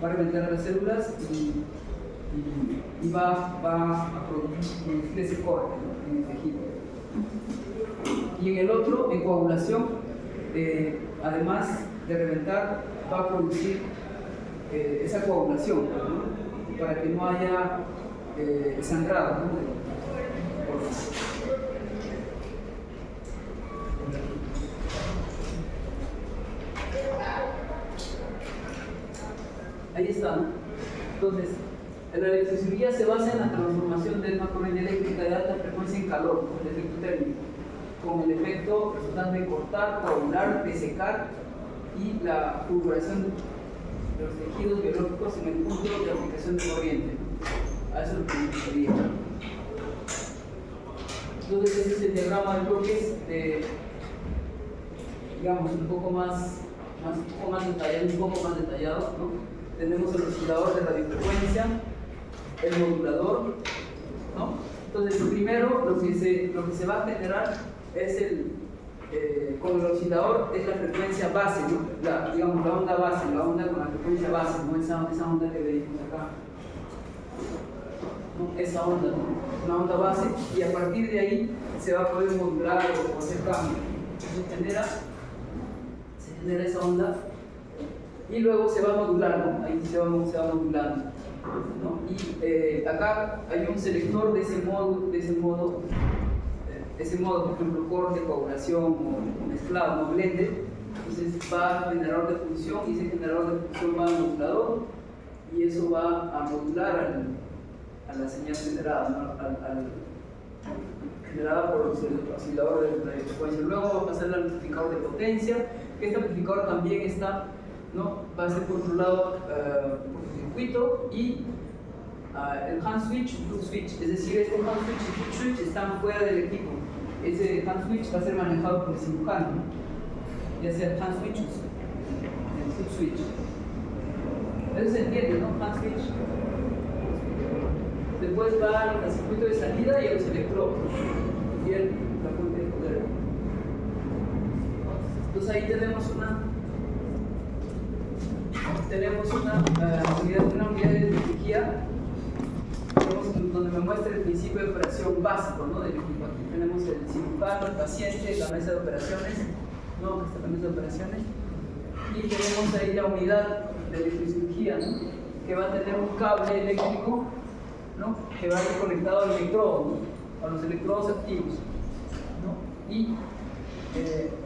Va a reventar a las células y va a producir ese corte, ¿no?, en el tejido. Y en el otro, en coagulación, además de reventar, va a producir esa coagulación, ¿no?, para que no haya sangrado, ¿no? Ahí está, ¿no? Entonces, la electrocirugía se basa en la transformación de una corriente eléctrica de alta frecuencia en calor, con el efecto térmico, con el efecto resultante de cortar, coagular, desecar y la fulguración de los tejidos biológicos en el punto de aplicación de corriente, ¿no? A eso es lo que me refería. Entonces, ese es el diagrama de bloques, digamos, un poco más detallado, ¿no? Tenemos el oscilador de radiofrecuencia, el modulador, ¿no? Entonces, primero lo que se va a generar es con el oscilador es la frecuencia base, ¿no? Digamos, la onda base, la onda con la frecuencia base, ¿no? Esa onda que veis acá, ¿no? Esa onda, ¿no? Una onda base, y a partir de ahí se va a poder modular o hacer cambios. Entonces se genera esa onda y luego se va a modular, ¿no? Ahí se va modulando, ¿no? Y acá hay un selector de ese modo, por ejemplo, corte, coagulación o mezclado, ¿no? Blended. Entonces va al generador de función y ese generador de función va al modulador y eso va a modular a la señal generada, ¿no? Generada por el oscilador de radiofrecuencia. Luego va a pasar al amplificador de potencia, que este amplificador también está, ¿no? Va a ser controlado por su circuito, y el hand switch y foot switch, es decir, este hand switch y foot switch están fuera del equipo. Ese hand switch va a ser manejado por el cirujano, ¿no? Ya sea el hand switch o el foot switch. Eso se entiende, ¿no? Hand switch. Después va al circuito de salida y a los electrodos. Y la fuente de poder. Entonces ahí tenemos una unidad de tecnología, donde me muestra el principio de operación básico, ¿no? Del equipo. Aquí tenemos el cirujano, el paciente, la mesa de operaciones, ¿no? Esta es la mesa de operaciones. Y tenemos ahí la unidad de electrocirugía, ¿no? Que va a tener un cable eléctrico, ¿no? Que va a ir conectado al electrodo, ¿no? A los electrodos activos, ¿no? Y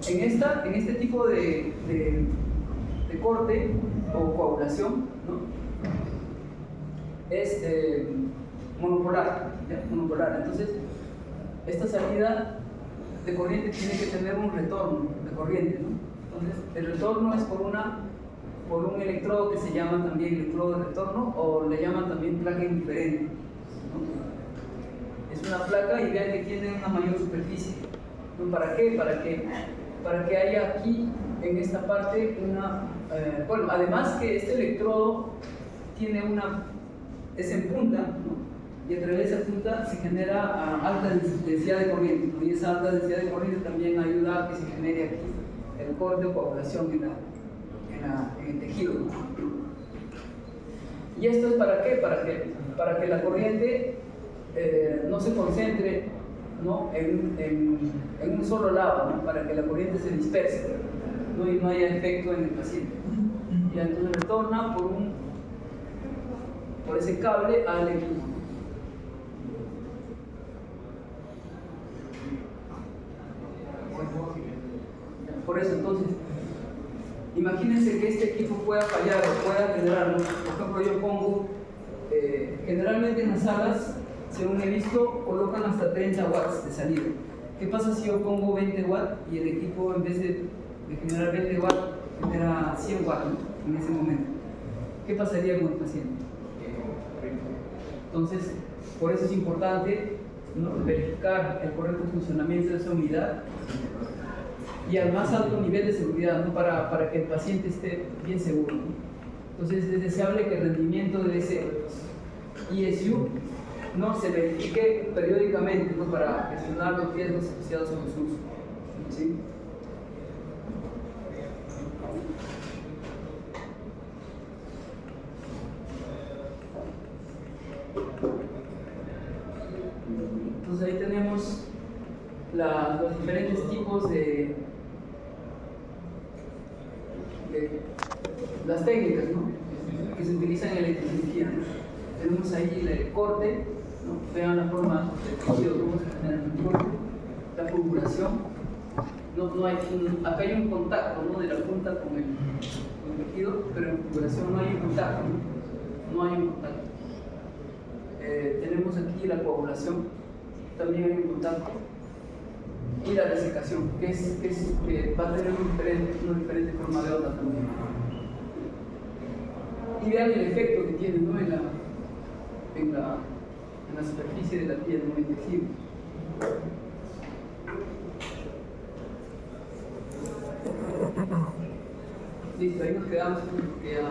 en este tipo de corte o coagulación, ¿no? Es monopolar, ¿ya? Monopolar. Entonces, esta salida de corriente tiene que tener un retorno de corriente, ¿no? Entonces, el retorno es por un electrodo que se llama también electrodo de retorno, o le llaman también placa indiferente, ¿no? Es una placa y vean que tiene una mayor superficie, ¿no? ¿Para qué? Para que haya aquí en esta parte bueno, además que este electrodo tiene es en punta, ¿no? Y a través de esa punta se genera alta densidad de corriente, ¿no? Y esa alta densidad de corriente también ayuda a que se genere aquí el corte o coagulación en el tejido, ¿no? ¿Y esto es para qué? Para que la corriente no se concentre, ¿no? en un solo lado, ¿no? Para que la corriente se disperse, ¿no? Y no haya efecto en el paciente. Y entonces retorna por ese cable al equipo. Por eso, entonces, imagínense que este equipo pueda fallar o pueda generar, ¿no? Por ejemplo, yo pongo, generalmente en las salas, según he visto, colocan hasta 30 watts de salida. ¿Qué pasa si yo pongo 20 watts y el equipo, en vez de generar 20 watts, genera 100 watts, ¿no? En ese momento? ¿Qué pasaría con el paciente? Entonces, por eso es importante, ¿no? Verificar el correcto funcionamiento de esa unidad y al más alto nivel de seguridad, ¿no? Para que el paciente esté bien seguro, ¿no? Entonces es deseable que el rendimiento de ese ESU, ¿no? Se verifique periódicamente, ¿no? Para gestionar los riesgos asociados con su uso, ¿sí? Entonces ahí tenemos los diferentes tipos de las técnicas, ¿no? Que se utilizan en electrocirugía, ¿no? Tenemos ahí el corte, ¿no? Vean la forma del tejido, cómo se genera el corte, la fulguración. Acá hay un contacto, ¿no? De la punta con el tejido, pero en fulguración no hay un contacto, ¿no? No hay un contacto. Tenemos aquí la coagulación, también hay un contacto. Y la desecación, que va a tener una diferente forma de onda también. Y vean el efecto que tiene, ¿no? en la superficie de la piel, ¿no? En el tejido. Listo, ahí nos quedamos porque ya